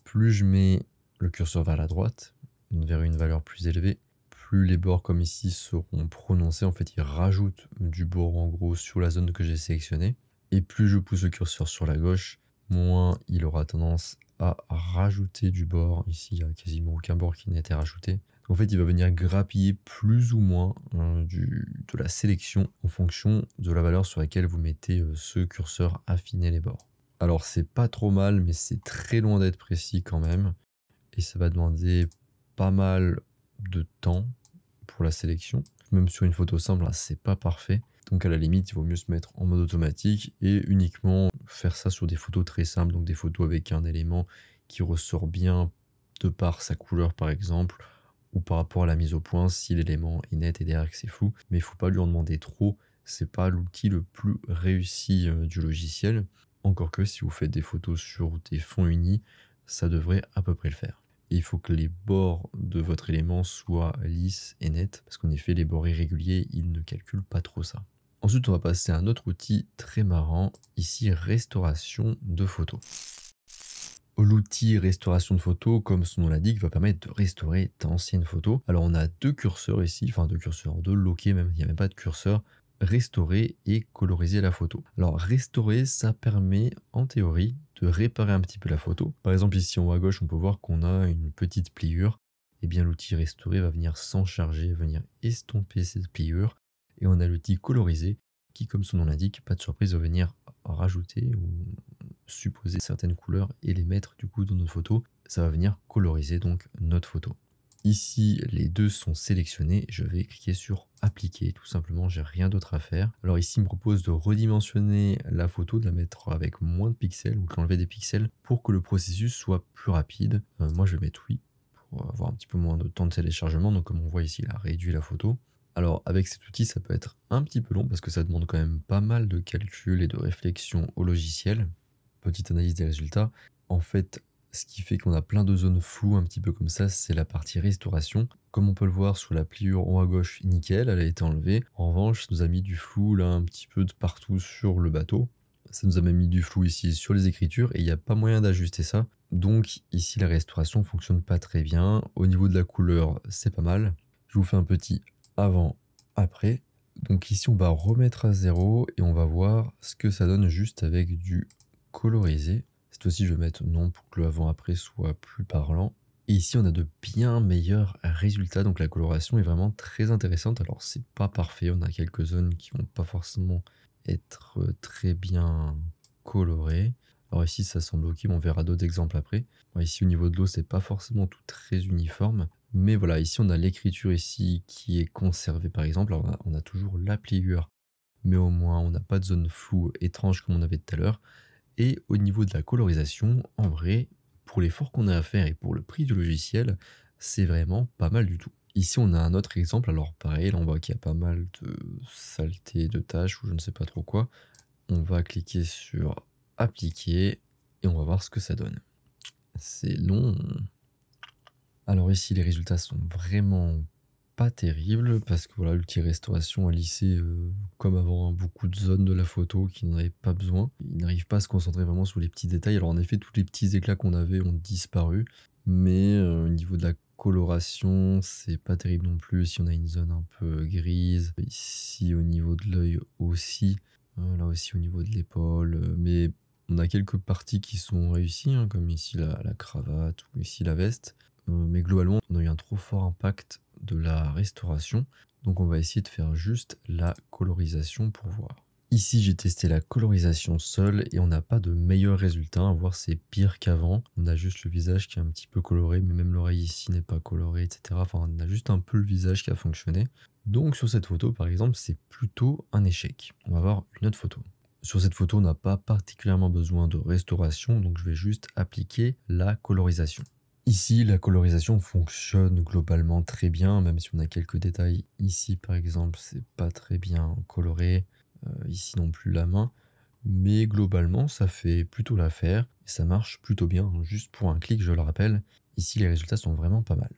Plus je mets le curseur vers la droite, vers une valeur plus élevée, plus les bords comme ici seront prononcés. En fait, il rajoute du bord en gros sur la zone que j'ai sélectionnée. Et plus je pousse le curseur sur la gauche, moins il aura tendance à rajouter du bord. Ici, il n'y a quasiment aucun bord qui n'a été rajouté. En fait, il va venir grappiller plus ou moins de la sélection en fonction de la valeur sur laquelle vous mettez ce curseur affiner les bords. Alors, c'est pas trop mal, mais c'est très loin d'être précis quand même. Et ça va demander pas mal de temps pour la sélection. Même sur une photo simple, là, c'est pas parfait. Donc à la limite, il vaut mieux se mettre en mode automatique et uniquement faire ça sur des photos très simples, donc des photos avec un élément qui ressort bien de par sa couleur par exemple, ou par rapport à la mise au point si l'élément est net et derrière que c'est flou. Mais il faut pas lui en demander trop, c'est pas l'outil le plus réussi du logiciel. Encore que si vous faites des photos sur des fonds unis, ça devrait à peu près le faire. Et il faut que les bords de votre élément soient lisses et nets, parce qu'en effet, les bords irréguliers, ils ne calculent pas trop ça. Ensuite, on va passer à un autre outil très marrant, ici restauration de photos. L'outil restauration de photos, comme son nom l'indique, va permettre de restaurer d'anciennes photos. Alors on a deux curseurs ici, enfin deux curseurs, deux loquets même, il n'y a même pas de curseur. Restaurer et coloriser la photo. Alors restaurer, ça permet en théorie de réparer un petit peu la photo. Par exemple ici en haut à gauche, on peut voir qu'on a une petite pliure. Et bien l'outil restaurer va venir s'en charger, venir estomper cette pliure. Et on a l'outil coloriser qui, comme son nom l'indique, pas de surprise, va venir rajouter ou supposer certaines couleurs et les mettre du coup dans notre photo. Ça va venir coloriser donc notre photo. Ici, les deux sont sélectionnés. Je vais cliquer sur appliquer. Tout simplement, j'ai rien d'autre à faire. Alors ici, il me propose de redimensionner la photo, de la mettre avec moins de pixels, donc enlever des pixels pour que le processus soit plus rapide. Moi, je vais mettre oui pour avoir un petit peu moins de temps de téléchargement. Donc comme on voit ici, il a réduit la photo. Alors avec cet outil, ça peut être un petit peu long parce que ça demande quand même pas mal de calculs et de réflexion au logiciel. Petite analyse des résultats. En fait, ce qui fait qu'on a plein de zones floues un petit peu comme ça, c'est la partie restauration. Comme on peut le voir sous la pliure en haut à gauche, nickel, elle a été enlevée. En revanche, ça nous a mis du flou là un petit peu de partout sur le bateau. Ça nous a même mis du flou ici sur les écritures et il n'y a pas moyen d'ajuster ça. Donc ici, la restauration fonctionne pas très bien. Au niveau de la couleur, c'est pas mal. Je vous fais un petit avant, après. Donc ici, on va remettre à 0 et on va voir ce que ça donne juste avec du colorisé. Cette fois-ci, je vais mettre non pour que le avant-après soit plus parlant. Et ici, on a de bien meilleurs résultats. Donc la coloration est vraiment très intéressante. Alors, c'est pas parfait. On a quelques zones qui vont pas forcément être très bien colorées. Alors ici, ça semble ok, mais on verra d'autres exemples après. Alors ici, au niveau de l'eau, c'est pas forcément tout très uniforme. Mais voilà, ici, on a l'écriture ici qui est conservée, par exemple. Alors, on a toujours la pliure, mais au moins, on n'a pas de zone floue étrange comme on avait tout à l'heure. Et au niveau de la colorisation, en vrai, pour l'effort qu'on a à faire et pour le prix du logiciel, c'est vraiment pas mal du tout. Ici, on a un autre exemple. Alors pareil, là, on voit qu'il y a pas mal de saletés, de tâches ou je ne sais pas trop quoi. On va cliquer sur appliquer et on va voir ce que ça donne. C'est long. Alors ici, les résultats sont vraiment pas terribles parce que voilà, l'outil restauration a lissé comme avant beaucoup de zones de la photo qui n'en avaient pas besoin. Il n'arrive pas à se concentrer vraiment sur les petits détails. Alors en effet, tous les petits éclats qu'on avait ont disparu, mais au niveau de la coloration, c'est pas terrible non plus. Ici, on a une zone un peu grise. Ici, au niveau de l'œil aussi. Là aussi, au niveau de l'épaule. Mais on a quelques parties qui sont réussies, hein, comme ici la cravate ou ici la veste. Mais globalement, on a eu un trop fort impact de la restauration. Donc on va essayer de faire juste la colorisation pour voir. Ici, j'ai testé la colorisation seule et on n'a pas de meilleurs résultats. À voir, c'est pire qu'avant. On a juste le visage qui est un petit peu coloré, mais même l'oreille ici n'est pas colorée, etc. Enfin, on a juste un peu le visage qui a fonctionné. Donc sur cette photo, par exemple, c'est plutôt un échec. On va voir une autre photo. Sur cette photo, on n'a pas particulièrement besoin de restauration, donc je vais juste appliquer la colorisation. Ici, la colorisation fonctionne globalement très bien, même si on a quelques détails. Ici, par exemple, c'est pas très bien coloré. Ici non plus la main. Mais globalement, ça fait plutôt l'affaire. Et ça marche plutôt bien. Juste pour un clic, je le rappelle. Ici, les résultats sont vraiment pas mal.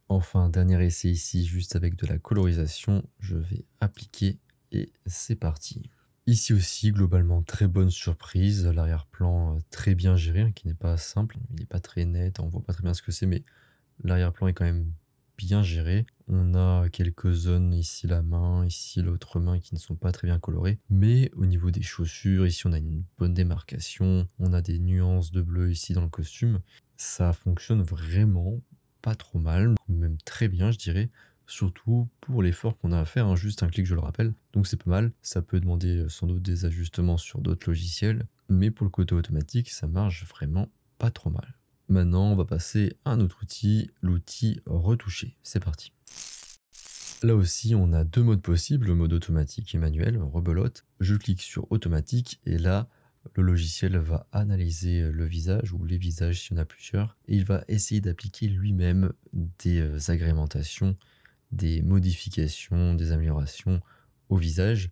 Enfin, dernier essai ici, juste avec de la colorisation. Je vais appliquer et c'est parti. Ici aussi, globalement, très bonne surprise. L'arrière-plan très bien géré, hein, qui n'est pas simple. Il n'est pas très net, on voit pas très bien ce que c'est, mais l'arrière-plan est quand même bien géré. On a quelques zones, ici la main, ici l'autre main, qui ne sont pas très bien colorées. Mais au niveau des chaussures, ici on a une bonne démarcation. On a des nuances de bleu ici dans le costume. Ça fonctionne vraiment pas trop mal, même très bien, je dirais. Surtout pour l'effort qu'on a à faire, hein, juste un clic, je le rappelle. Donc c'est pas mal. Ça peut demander sans doute des ajustements sur d'autres logiciels. Mais pour le côté automatique, ça marche vraiment pas trop mal. Maintenant, on va passer à un autre outil, l'outil retoucher. C'est parti. Là aussi, on a deux modes possibles, le mode automatique et manuel, rebelote. Je clique sur automatique et là, le logiciel va analyser le visage ou les visages si on a plusieurs et il va essayer d'appliquer lui-même des agrémentations, des modifications, des améliorations au visage.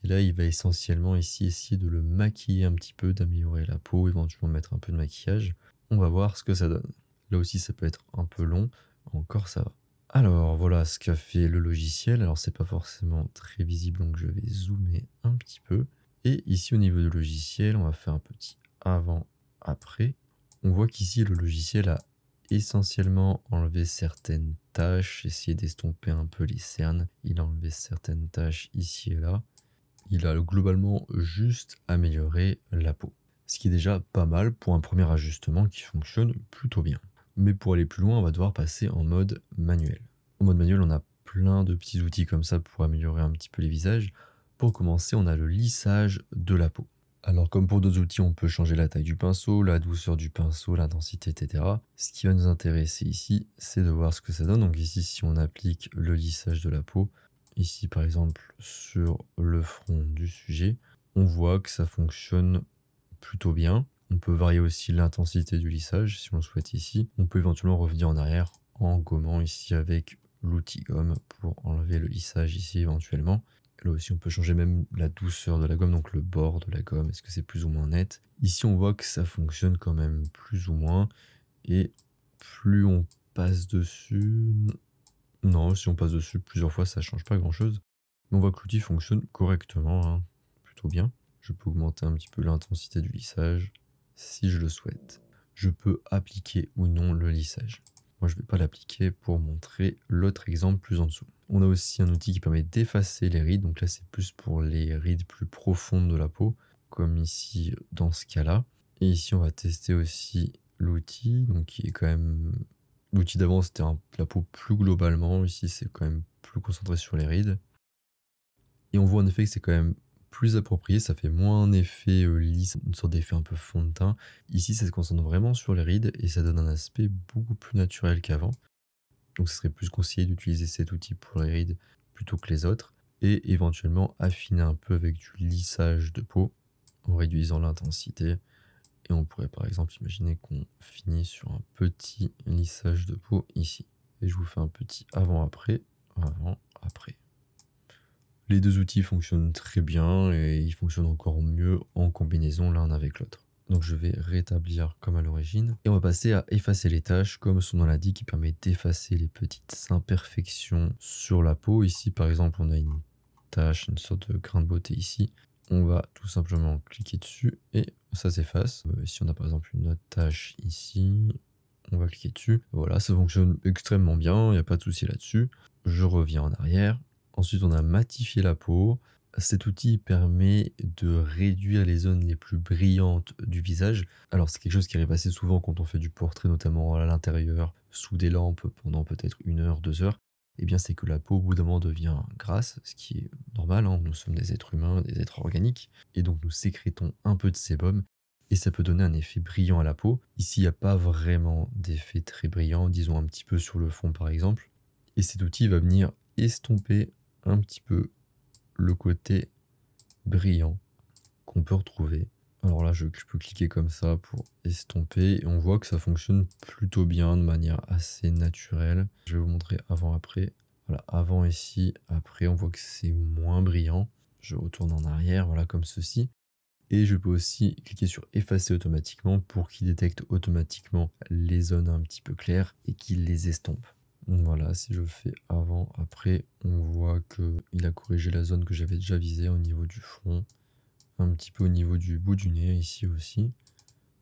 Et là, il va essentiellement ici essayer de le maquiller un petit peu, d'améliorer la peau, éventuellement mettre un peu de maquillage. On va voir ce que ça donne. Là aussi, ça peut être un peu long. Encore, ça va. Alors, voilà ce qu'a fait le logiciel. Alors, c'est pas forcément très visible, donc je vais zoomer un petit peu. Et ici, au niveau du logiciel, on va faire un petit avant-après. On voit qu'ici, le logiciel a essentiellement enlevé certaines tâches, essayé d'estomper un peu les cernes. Il a enlevé certaines tâches ici et là. Il a globalement juste amélioré la peau. Ce qui est déjà pas mal pour un premier ajustement qui fonctionne plutôt bien. Mais pour aller plus loin, on va devoir passer en mode manuel. En mode manuel, on a plein de petits outils comme ça pour améliorer un petit peu les visages. Pour commencer, on a le lissage de la peau. Alors comme pour d'autres outils, on peut changer la taille du pinceau, la douceur du pinceau, l'intensité, etc. Ce qui va nous intéresser ici, c'est de voir ce que ça donne. Donc ici, si on applique le lissage de la peau, ici par exemple sur le front du sujet, on voit que ça fonctionne plutôt bien. On peut varier aussi l'intensité du lissage si on le souhaite ici. On peut éventuellement revenir en arrière en gommant ici avec l'outil gomme pour enlever le lissage ici éventuellement. Là aussi, on peut changer même la douceur de la gomme, donc le bord de la gomme, est-ce que c'est plus ou moins net. Ici, on voit que ça fonctionne quand même plus ou moins. Et plus on passe dessus... Non, si on passe dessus plusieurs fois, ça change pas grand-chose. Mais on voit que l'outil fonctionne correctement, hein, plutôt bien. Je peux augmenter un petit peu l'intensité du lissage si je le souhaite. Je peux appliquer ou non le lissage. Moi, je ne vais pas l'appliquer pour montrer l'autre exemple plus en dessous. On a aussi un outil qui permet d'effacer les rides. Donc là, c'est plus pour les rides plus profondes de la peau, comme ici dans ce cas-là. Et ici, on va tester aussi l'outil, donc qui est quand même... L'outil d'avant, c'était la peau plus globalement. Ici, c'est quand même plus concentré sur les rides. Et on voit en effet que c'est quand même plus approprié, ça fait moins un effet lisse, une sorte d'effet un peu fond de teint. Ici, ça se concentre vraiment sur les rides et ça donne un aspect beaucoup plus naturel qu'avant. Donc, ce serait plus conseillé d'utiliser cet outil pour les rides plutôt que les autres et éventuellement affiner un peu avec du lissage de peau en réduisant l'intensité. Et on pourrait par exemple imaginer qu'on finit sur un petit lissage de peau ici. Et je vous fais un petit avant-après, avant-après. Les deux outils fonctionnent très bien et ils fonctionnent encore mieux en combinaison l'un avec l'autre. Donc je vais rétablir comme à l'origine. Et on va passer à effacer les tâches, comme son nom l'indique, qui permet d'effacer les petites imperfections sur la peau. Ici par exemple on a une tache, une sorte de grain de beauté ici. On va tout simplement cliquer dessus et ça s'efface. Ici on a par exemple une autre tache ici. On va cliquer dessus. Voilà, ça fonctionne extrêmement bien, il n'y a pas de souci là-dessus. Je reviens en arrière. Ensuite, on a matifié la peau. Cet outil permet de réduire les zones les plus brillantes du visage. Alors, c'est quelque chose qui arrive assez souvent quand on fait du portrait, notamment à l'intérieur, sous des lampes pendant peut-être 1 heure, 2 heures. Eh bien, c'est que la peau, au bout d'un moment, devient grasse, ce qui est normal, hein. Nous sommes des êtres humains, des êtres organiques. Et donc, nous sécrétons un peu de sébum. Et ça peut donner un effet brillant à la peau. Ici, il n'y a pas vraiment d'effet très brillant, disons un petit peu sur le fond, par exemple. Et cet outil va venir estomper un petit peu le côté brillant qu'on peut retrouver. Alors là, je peux cliquer comme ça pour estomper et on voit que ça fonctionne plutôt bien de manière assez naturelle. Je vais vous montrer avant-après. Voilà, avant ici, après on voit que c'est moins brillant. Je retourne en arrière, voilà comme ceci. Et je peux aussi cliquer sur effacer automatiquement pour qu'il détecte automatiquement les zones un petit peu claires et qu'il les estompe. Voilà, si je fais avant, après, on voit qu'il a corrigé la zone que j'avais déjà visée au niveau du front, un petit peu au niveau du bout du nez ici aussi.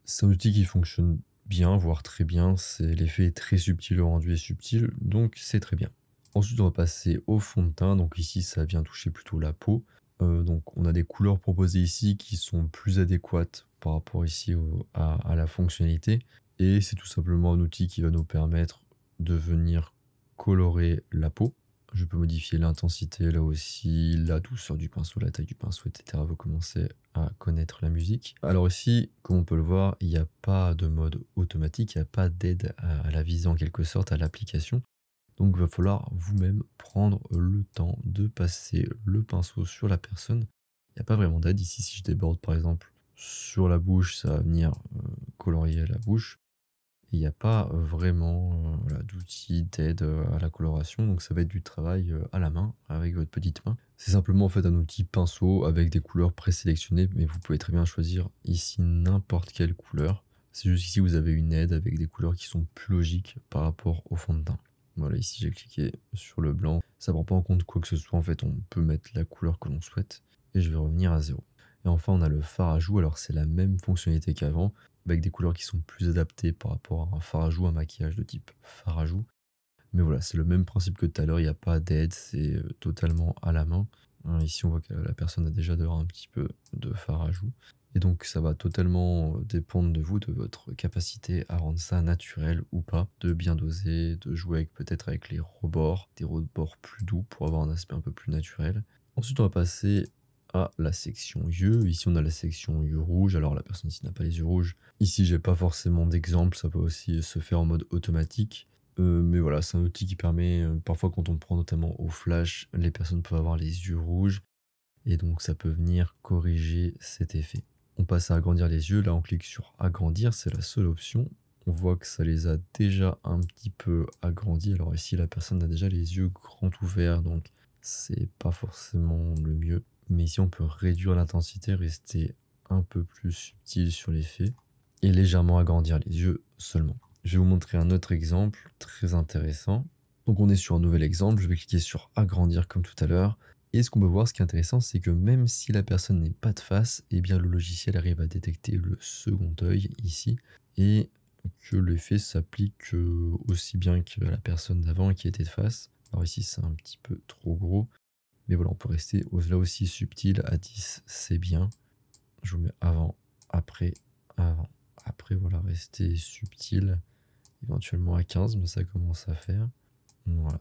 C'est un outil qui fonctionne bien, voire très bien. L'effet est très subtil, le rendu est subtil, donc c'est très bien. Ensuite, on va passer au fond de teint. Donc ici, ça vient toucher plutôt la peau. Donc on a des couleurs proposées ici qui sont plus adéquates par rapport ici à la fonctionnalité. Et c'est tout simplement un outil qui va nous permettre de venir colorer la peau. Je peux modifier l'intensité là aussi, la douceur du pinceau, la taille du pinceau, etc. Vous commencez à connaître la musique. Alors ici, comme on peut le voir, il n'y a pas de mode automatique, il n'y a pas d'aide à la visée en quelque sorte, à l'application. Donc il va falloir vous-même prendre le temps de passer le pinceau sur la personne. Il n'y a pas vraiment d'aide. Ici, si je déborde par exemple sur la bouche, ça va venir colorier la bouche. Il n'y a pas vraiment voilà, d'outils d'aide à la coloration, donc ça va être du travail à la main, avec votre petite main. C'est simplement en fait un outil pinceau avec des couleurs présélectionnées, mais vous pouvez très bien choisir ici n'importe quelle couleur. C'est juste ici vous avez une aide avec des couleurs qui sont plus logiques par rapport au fond de teint. Voilà, ici j'ai cliqué sur le blanc. Ça ne prend pas en compte quoi que ce soit, en fait on peut mettre la couleur que l'on souhaite. Et je vais revenir à 0. Et enfin on a le fard à joues, alors c'est la même fonctionnalité qu'avant, avec des couleurs qui sont plus adaptées par rapport à un fard à joues, un maquillage de type fard à joues. Mais voilà, c'est le même principe que tout à l'heure, il n'y a pas d'aide, c'est totalement à la main. Ici, on voit que la personne a déjà un petit peu de fard à joues. Et donc, ça va totalement dépendre de vous, de votre capacité à rendre ça naturel ou pas, de bien doser, de jouer peut-être avec les rebords, des rebords plus doux pour avoir un aspect un peu plus naturel. Ensuite, on va passer à la section yeux. Ici, on a la section yeux rouges. Alors, la personne ici n'a pas les yeux rouges. Ici, j'ai pas forcément d'exemple. Ça peut aussi se faire en mode automatique. Mais voilà, c'est un outil qui permet, parfois quand on le prend notamment au flash, les personnes peuvent avoir les yeux rouges. Et donc, ça peut venir corriger cet effet. On passe à agrandir les yeux. Là, on clique sur agrandir. C'est la seule option. On voit que ça les a déjà un petit peu agrandis. Alors ici, la personne a déjà les yeux grands ouverts. Donc, c'est pas forcément le mieux. Mais ici, on peut réduire l'intensité, rester un peu plus subtil sur l'effet et légèrement agrandir les yeux seulement. Je vais vous montrer un autre exemple très intéressant. Donc on est sur un nouvel exemple, je vais cliquer sur agrandir comme tout à l'heure. Et ce qu'on peut voir, ce qui est intéressant, c'est que même si la personne n'est pas de face, eh bien le logiciel arrive à détecter le second œil ici et que l'effet s'applique aussi bien que la personne d'avant qui était de face. Alors ici c'est un petit peu trop gros, mais voilà, on peut rester là aussi subtil. À 10, c'est bien. Je vous mets avant, après, avant, après. Voilà, rester subtil. Éventuellement à 15, mais ça commence à faire. Voilà.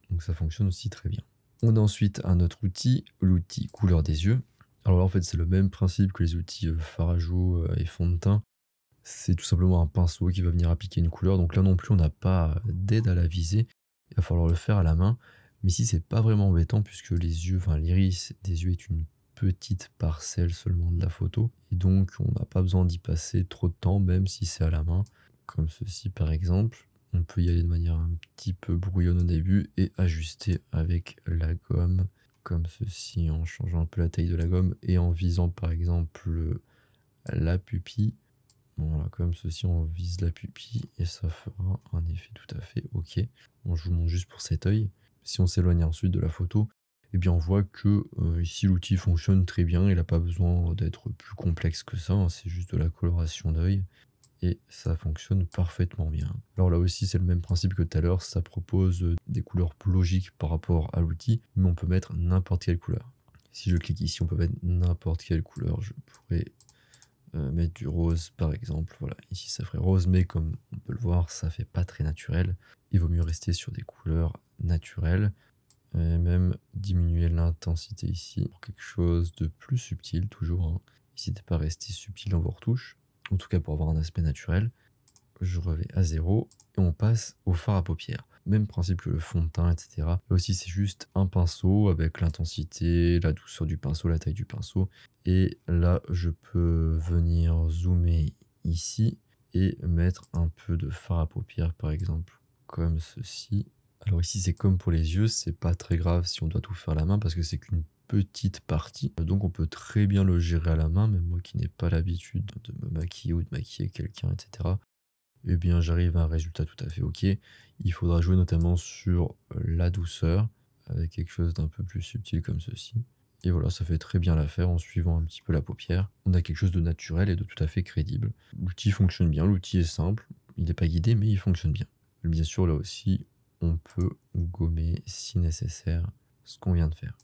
Donc ça fonctionne aussi très bien. On a ensuite un autre outil, l'outil couleur des yeux. Alors là, en fait, c'est le même principe que les outils fard à joues et fond de teint. C'est tout simplement un pinceau qui va venir appliquer une couleur. Donc là non plus, on n'a pas d'aide à la visée. Il va falloir le faire à la main. Mais ici, c'est pas vraiment embêtant puisque les yeux, enfin l'iris des yeux est une petite parcelle seulement de la photo. Et donc, on n'a pas besoin d'y passer trop de temps, même si c'est à la main. Comme ceci par exemple. On peut y aller de manière un petit peu brouillonne au début et ajuster avec la gomme. Comme ceci, en changeant un peu la taille de la gomme et en visant par exemple la pupille. Voilà, comme ceci, on vise la pupille et ça fera un effet tout à fait ok. Bon, je vous montre juste pour cet œil. Si on s'éloigne ensuite de la photo, eh bien on voit que ici l'outil fonctionne très bien. Il n'a pas besoin d'être plus complexe que ça, hein. C'est juste de la coloration d'œil et ça fonctionne parfaitement bien. Alors là aussi, c'est le même principe que tout à l'heure. Ça propose des couleurs plus logiques par rapport à l'outil, mais on peut mettre n'importe quelle couleur. Si je clique ici, on peut mettre n'importe quelle couleur. Je pourrais mettre du rose par exemple. Voilà, ici ça ferait rose, mais comme on peut le voir, ça fait pas très naturel. Il vaut mieux rester sur des couleurs naturelles et même diminuer l'intensité ici pour quelque chose de plus subtil toujours, hein. N'hésitez pas à rester subtil dans vos retouches, en tout cas pour avoir un aspect naturel. Je reviens à 0 et on passe au fard à paupières. Même principe que le fond de teint, etc. Là aussi, c'est juste un pinceau avec l'intensité, la douceur du pinceau, la taille du pinceau. Et là, je peux venir zoomer ici et mettre un peu de fard à paupières, par exemple, comme ceci. Alors ici, c'est comme pour les yeux, c'est pas très grave si on doit tout faire à la main parce que c'est qu'une petite partie. Donc on peut très bien le gérer à la main, même moi qui n'ai pas l'habitude de me maquiller ou de maquiller quelqu'un, etc. eh bien j'arrive à un résultat tout à fait OK. Il faudra jouer notamment sur la douceur, avec quelque chose d'un peu plus subtil comme ceci. Et voilà, ça fait très bien l'affaire en suivant un petit peu la paupière. On a quelque chose de naturel et de tout à fait crédible. L'outil fonctionne bien, l'outil est simple, il n'est pas guidé, mais il fonctionne bien. Bien sûr, là aussi, on peut gommer si nécessaire ce qu'on vient de faire.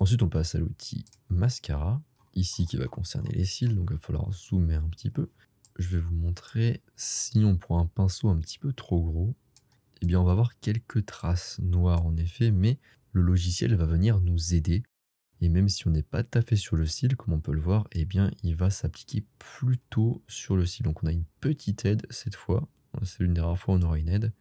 Ensuite, on passe à l'outil mascara, ici qui va concerner les cils, donc il va falloir zoomer un petit peu. Je vais vous montrer, si on prend un pinceau un petit peu trop gros, eh bien on va avoir quelques traces noires en effet, mais le logiciel va venir nous aider. Et même si on n'est pas tout à fait sur le cil, comme on peut le voir, eh bien il va s'appliquer plutôt sur le cil. Donc on a une petite aide cette fois, c'est l'une des rares fois où on aura une aide,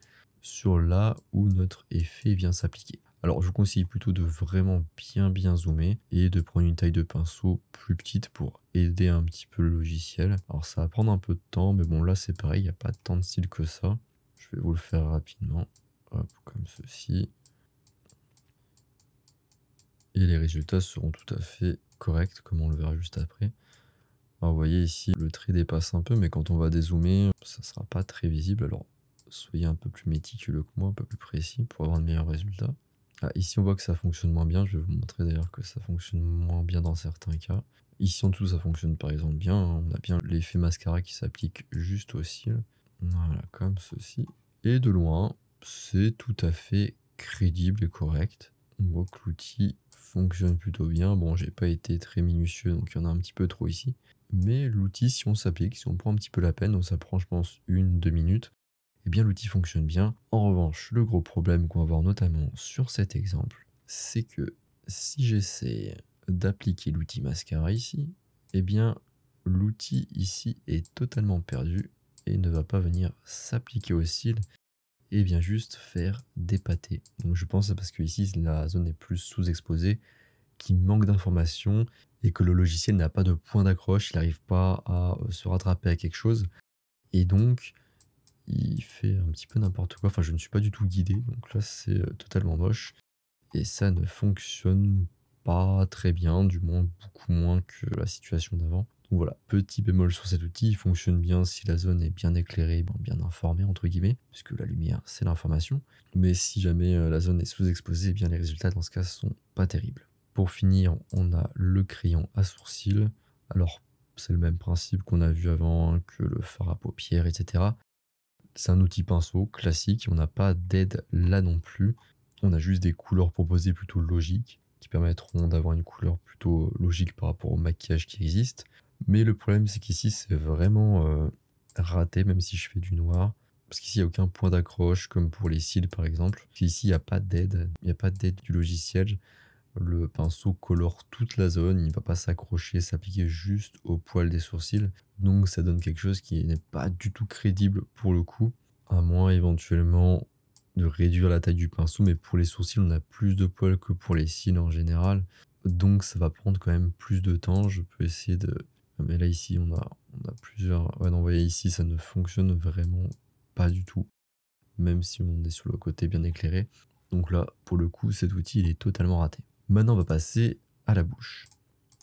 sur là où notre effet vient s'appliquer. Alors je vous conseille plutôt de vraiment bien zoomer et de prendre une taille de pinceau plus petite pour aider un petit peu le logiciel. Alors ça va prendre un peu de temps, mais bon là c'est pareil, il n'y a pas tant de cils que ça. Je vais vous le faire rapidement, hop, comme ceci. Et les résultats seront tout à fait corrects, comme on le verra juste après. Alors vous voyez ici, le trait dépasse un peu, mais quand on va dézoomer, ça ne sera pas très visible. Alors soyez un peu plus méticuleux que moi, un peu plus précis pour avoir de meilleurs résultats. Ah, ici on voit que ça fonctionne moins bien, je vais vous montrer d'ailleurs que ça fonctionne moins bien dans certains cas. Ici en dessous ça fonctionne par exemple bien, hein. On a bien l'effet mascara qui s'applique juste au cils. Voilà, comme ceci. Et de loin, c'est tout à fait crédible et correct. On voit que l'outil fonctionne plutôt bien. Bon, j'ai pas été très minutieux, donc il y en a un petit peu trop ici. Mais l'outil, si on s'applique, si on prend un petit peu la peine, donc ça prend je pense 1-2 minutes, eh bien l'outil fonctionne bien. En revanche, le gros problème qu'on va voir notamment sur cet exemple, c'est que si j'essaie d'appliquer l'outil mascara ici, eh bien l'outil ici est totalement perdu et ne va pas venir s'appliquer au cils et bien juste faire des pâtés. Donc je pense que c'est parce que ici la zone est plus sous-exposée, qu'il manque d'informations et que le logiciel n'a pas de point d'accroche, il n'arrive pas à se rattraper à quelque chose. Et donc il fait un petit peu n'importe quoi. Enfin, je ne suis pas du tout guidé, donc là c'est totalement moche. Et ça ne fonctionne pas très bien, du moins beaucoup moins que la situation d'avant. Donc voilà, petit bémol sur cet outil, il fonctionne bien si la zone est bien éclairée, bien informée entre guillemets, puisque la lumière c'est l'information. Mais si jamais la zone est sous-exposée, eh bien les résultats dans ce cas sont pas terribles. Pour finir, on a le crayon à sourcils. Alors c'est le même principe qu'on a vu avant, hein, que le fard à paupières, etc. C'est un outil pinceau classique, on n'a pas d'aide là non plus. On a juste des couleurs proposées plutôt logiques, qui permettront d'avoir une couleur plutôt logique par rapport au maquillage qui existe. Mais le problème, c'est qu'ici, c'est vraiment raté, même si je fais du noir. Parce qu'ici, il n'y a aucun point d'accroche, comme pour les cils par exemple. Ici, il n'y a pas d'aide. Il n'y a pas d'aide du logiciel. Le pinceau colore toute la zone, il ne va pas s'accrocher, s'appliquer juste au poil des sourcils. Donc ça donne quelque chose qui n'est pas du tout crédible pour le coup. À moins éventuellement de réduire la taille du pinceau, mais pour les sourcils, on a plus de poils que pour les cils en général. Donc ça va prendre quand même plus de temps. Je peux essayer de... Mais là ici, on a plusieurs... Ouais non, vous voyez ici, ça ne fonctionne vraiment pas du tout. Même si on est sur le côté bien éclairé. Donc là, pour le coup, cet outil, il est totalement raté. Maintenant, on va passer à la bouche.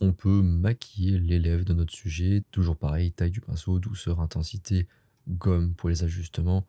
On peut maquiller les lèvres de notre sujet. Toujours pareil, taille du pinceau, douceur, intensité, gomme pour les ajustements.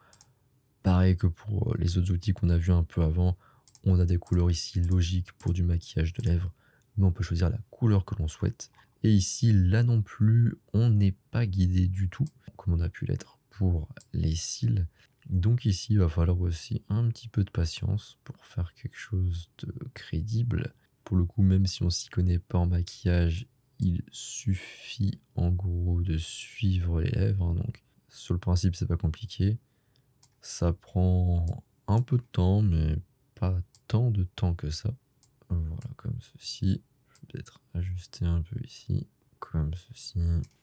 Pareil que pour les autres outils qu'on a vus un peu avant, on a des couleurs ici logiques pour du maquillage de lèvres, mais on peut choisir la couleur que l'on souhaite. Et ici, là non plus, on n'est pas guidé du tout, comme on a pu l'être pour les cils. Donc ici, il va falloir aussi un petit peu de patience pour faire quelque chose de crédible. Pour le coup, même si on s'y connaît pas en maquillage, il suffit en gros de suivre les lèvres, hein. Donc sur le principe, c'est pas compliqué. Ça prend un peu de temps, mais pas tant de temps que ça. Voilà, comme ceci. Je vais peut-être ajuster un peu ici, comme ceci.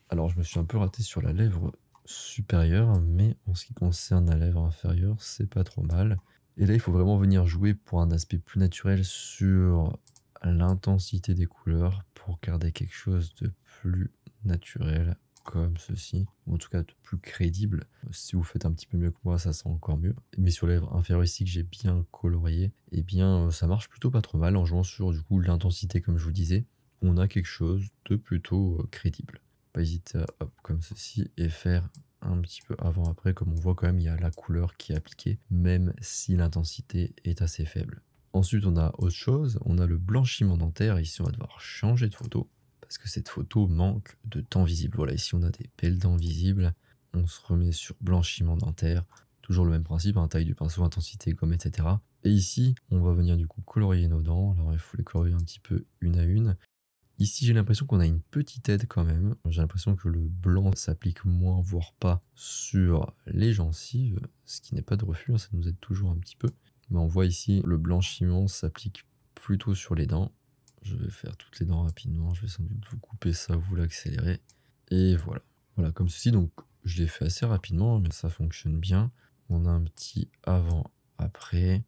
Alors, je me suis un peu raté sur la lèvre supérieure, mais en ce qui concerne la lèvre inférieure, c'est pas trop mal. Et là, il faut vraiment venir jouer pour un aspect plus naturel sur l'intensité des couleurs pour garder quelque chose de plus naturel comme ceci, ou en tout cas de plus crédible. Si vous faites un petit peu mieux que moi, ça sera encore mieux. Mais sur les lèvres inférieures ici que j'ai bien colorié, eh bien ça marche plutôt pas trop mal en jouant sur du coup l'intensité comme je vous disais. On a quelque chose de plutôt crédible. Pas hésiter à hop comme ceci et faire un petit peu avant-après. Comme on voit quand même, il y a la couleur qui est appliquée, même si l'intensité est assez faible. Ensuite, on a autre chose, on a le blanchiment dentaire. Ici, on va devoir changer de photo parce que cette photo manque de dents visibles. Voilà, ici, on a des belles dents visibles. On se remet sur blanchiment dentaire. Toujours le même principe, hein, taille du pinceau, intensité, gomme, etc. Et ici, on va venir du coup colorier nos dents. Alors, il faut les colorier un petit peu une à une. Ici, j'ai l'impression qu'on a une petite aide quand même. J'ai l'impression que le blanc s'applique moins, voire pas, sur les gencives, ce qui n'est pas de refus, hein, ça nous aide toujours un petit peu. Mais on voit ici, le blanchiment s'applique plutôt sur les dents. Je vais faire toutes les dents rapidement, je vais sans doute vous couper ça, vous l'accélérer. Et voilà. Voilà, comme ceci, donc je l'ai fait assez rapidement, mais ça fonctionne bien. On a un petit avant-après.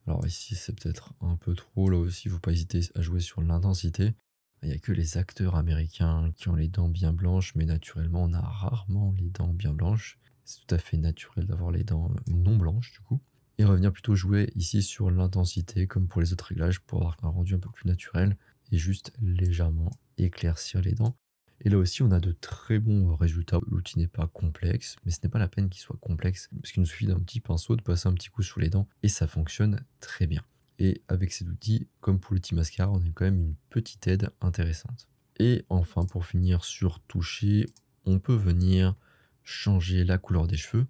Alors ici, c'est peut-être un peu trop. Là aussi, il ne faut pas hésiter à jouer sur l'intensité. Il n'y a que les acteurs américains qui ont les dents bien blanches, mais naturellement, on a rarement les dents bien blanches. C'est tout à fait naturel d'avoir les dents non blanches, du coup. Et revenir plutôt jouer ici sur l'intensité, comme pour les autres réglages, pour avoir un rendu un peu plus naturel et juste légèrement éclaircir les dents. Et là aussi, on a de très bons résultats. L'outil n'est pas complexe, mais ce n'est pas la peine qu'il soit complexe, parce qu'il nous suffit d'un petit pinceau, de passer un petit coup sur les dents, et ça fonctionne très bien. Et avec cet outil, comme pour l'outil mascara, on a quand même une petite aide intéressante. Et enfin, pour finir sur toucher, on peut venir changer la couleur des cheveux.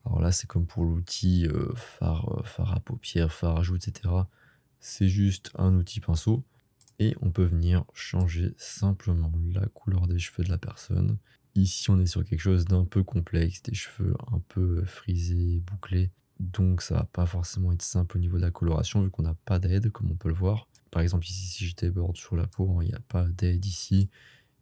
Alors là, c'est comme pour l'outil fard à paupières, fard à joues, etc. C'est juste un outil pinceau. Et on peut venir changer simplement la couleur des cheveux de la personne. Ici, on est sur quelque chose d'un peu complexe, des cheveux un peu frisés, bouclés. Donc ça va pas forcément être simple au niveau de la coloration vu qu'on n'a pas d'aide comme on peut le voir. Par exemple ici si je déborde sur la peau, hein, il n'y a pas d'aide ici.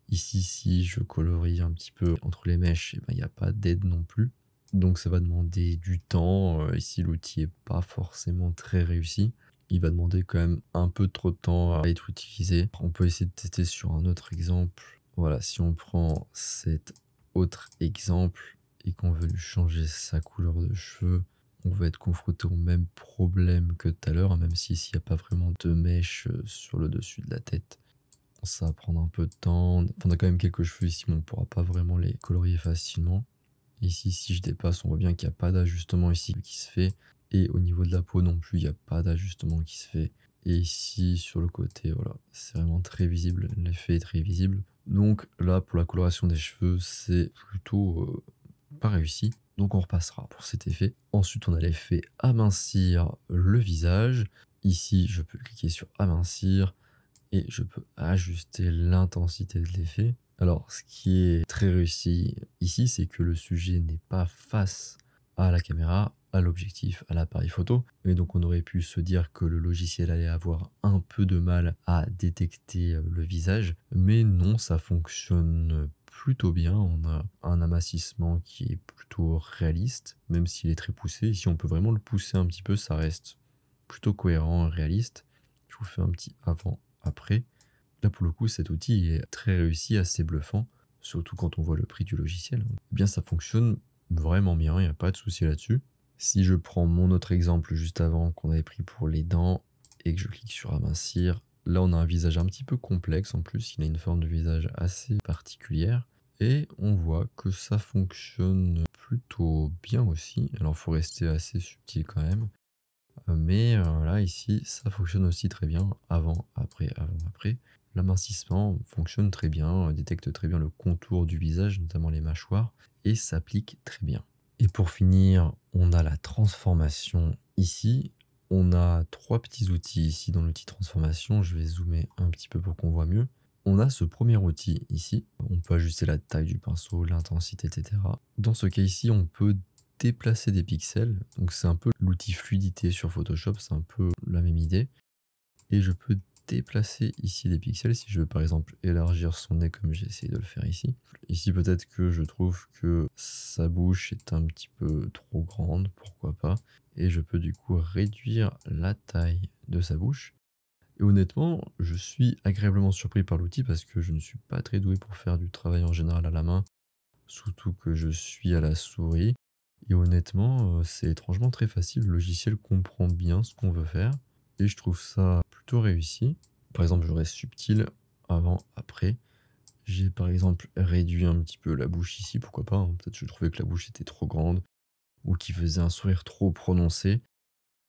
Ici si je colorie un petit peu entre les mèches, eh ben, il n'y a pas d'aide non plus. Donc ça va demander du temps. Ici l'outil est pas forcément très réussi. Il va demander quand même un peu trop de temps à être utilisé. On peut essayer de tester sur un autre exemple. Voilà, si on prend cet autre exemple et qu'on veut lui changer sa couleur de cheveux, on va être confronté au même problème que tout à l'heure, hein, même si ici il n'y a pas vraiment de mèche sur le dessus de la tête. Ça va prendre un peu de temps. Enfin, on a quand même quelques cheveux ici, mais on ne pourra pas vraiment les colorier facilement. Ici, si je dépasse, on voit bien qu'il n'y a pas d'ajustement ici qui se fait. Et au niveau de la peau non plus, il n'y a pas d'ajustement qui se fait. Et ici, sur le côté, voilà, c'est vraiment très visible. L'effet est très visible. Donc là, pour la coloration des cheveux, c'est plutôt pas réussi. Donc on repassera pour cet effet. Ensuite, on a l'effet amincir le visage. Ici, je peux cliquer sur amincir et je peux ajuster l'intensité de l'effet. Alors, ce qui est très réussi ici, c'est que le sujet n'est pas face à la caméra, à l'objectif, à l'appareil photo. Et donc, on aurait pu se dire que le logiciel allait avoir un peu de mal à détecter le visage. Mais non, ça fonctionne plutôt bien. On a un amincissement qui est plutôt réaliste, même s'il est très poussé. Ici, on peut vraiment le pousser un petit peu, ça reste plutôt cohérent, réaliste. Je vous fais un petit avant-après. Là, pour le coup, cet outil est très réussi, assez bluffant, surtout quand on voit le prix du logiciel. Eh bien, ça fonctionne vraiment bien, il n'y a pas de souci là-dessus. Si je prends mon autre exemple juste avant qu'on avait pris pour les dents et que je clique sur amincir, là, on a un visage un petit peu complexe en plus, il a une forme de visage assez particulière. Et on voit que ça fonctionne plutôt bien aussi. Alors, il faut rester assez subtil quand même. Mais là, ici, ça fonctionne aussi très bien. Avant, après, avant, après. L'amincissement fonctionne très bien, détecte très bien le contour du visage, notamment les mâchoires, et s'applique très bien. Et pour finir, on a la transformation ici. On a 3 petits outils ici dans l'outil transformation. Je vais zoomer un petit peu pour qu'on voit mieux. On a ce premier outil ici. On peut ajuster la taille du pinceau, l'intensité, etc. Dans ce cas ici, on peut déplacer des pixels. Donc c'est un peu l'outil fluidité sur Photoshop, c'est un peu la même idée. Et je peux déplacer ici des pixels si je veux par exemple élargir son nez comme j'ai essayé de le faire ici. Ici peut-être que je trouve que sa bouche est un petit peu trop grande, pourquoi pas. Et je peux du coup réduire la taille de sa bouche. Et honnêtement, je suis agréablement surpris par l'outil parce que je ne suis pas très doué pour faire du travail en général à la main, surtout que je suis à la souris. Et honnêtement, c'est étrangement très facile. Le logiciel comprend bien ce qu'on veut faire et je trouve ça plutôt réussi. Par exemple, je reste subtil avant, après J'ai par exemple réduit un petit peu la bouche ici, pourquoi pas, hein. Peut-être je trouvais que la bouche était trop grande ou qu'il faisait un sourire trop prononcé.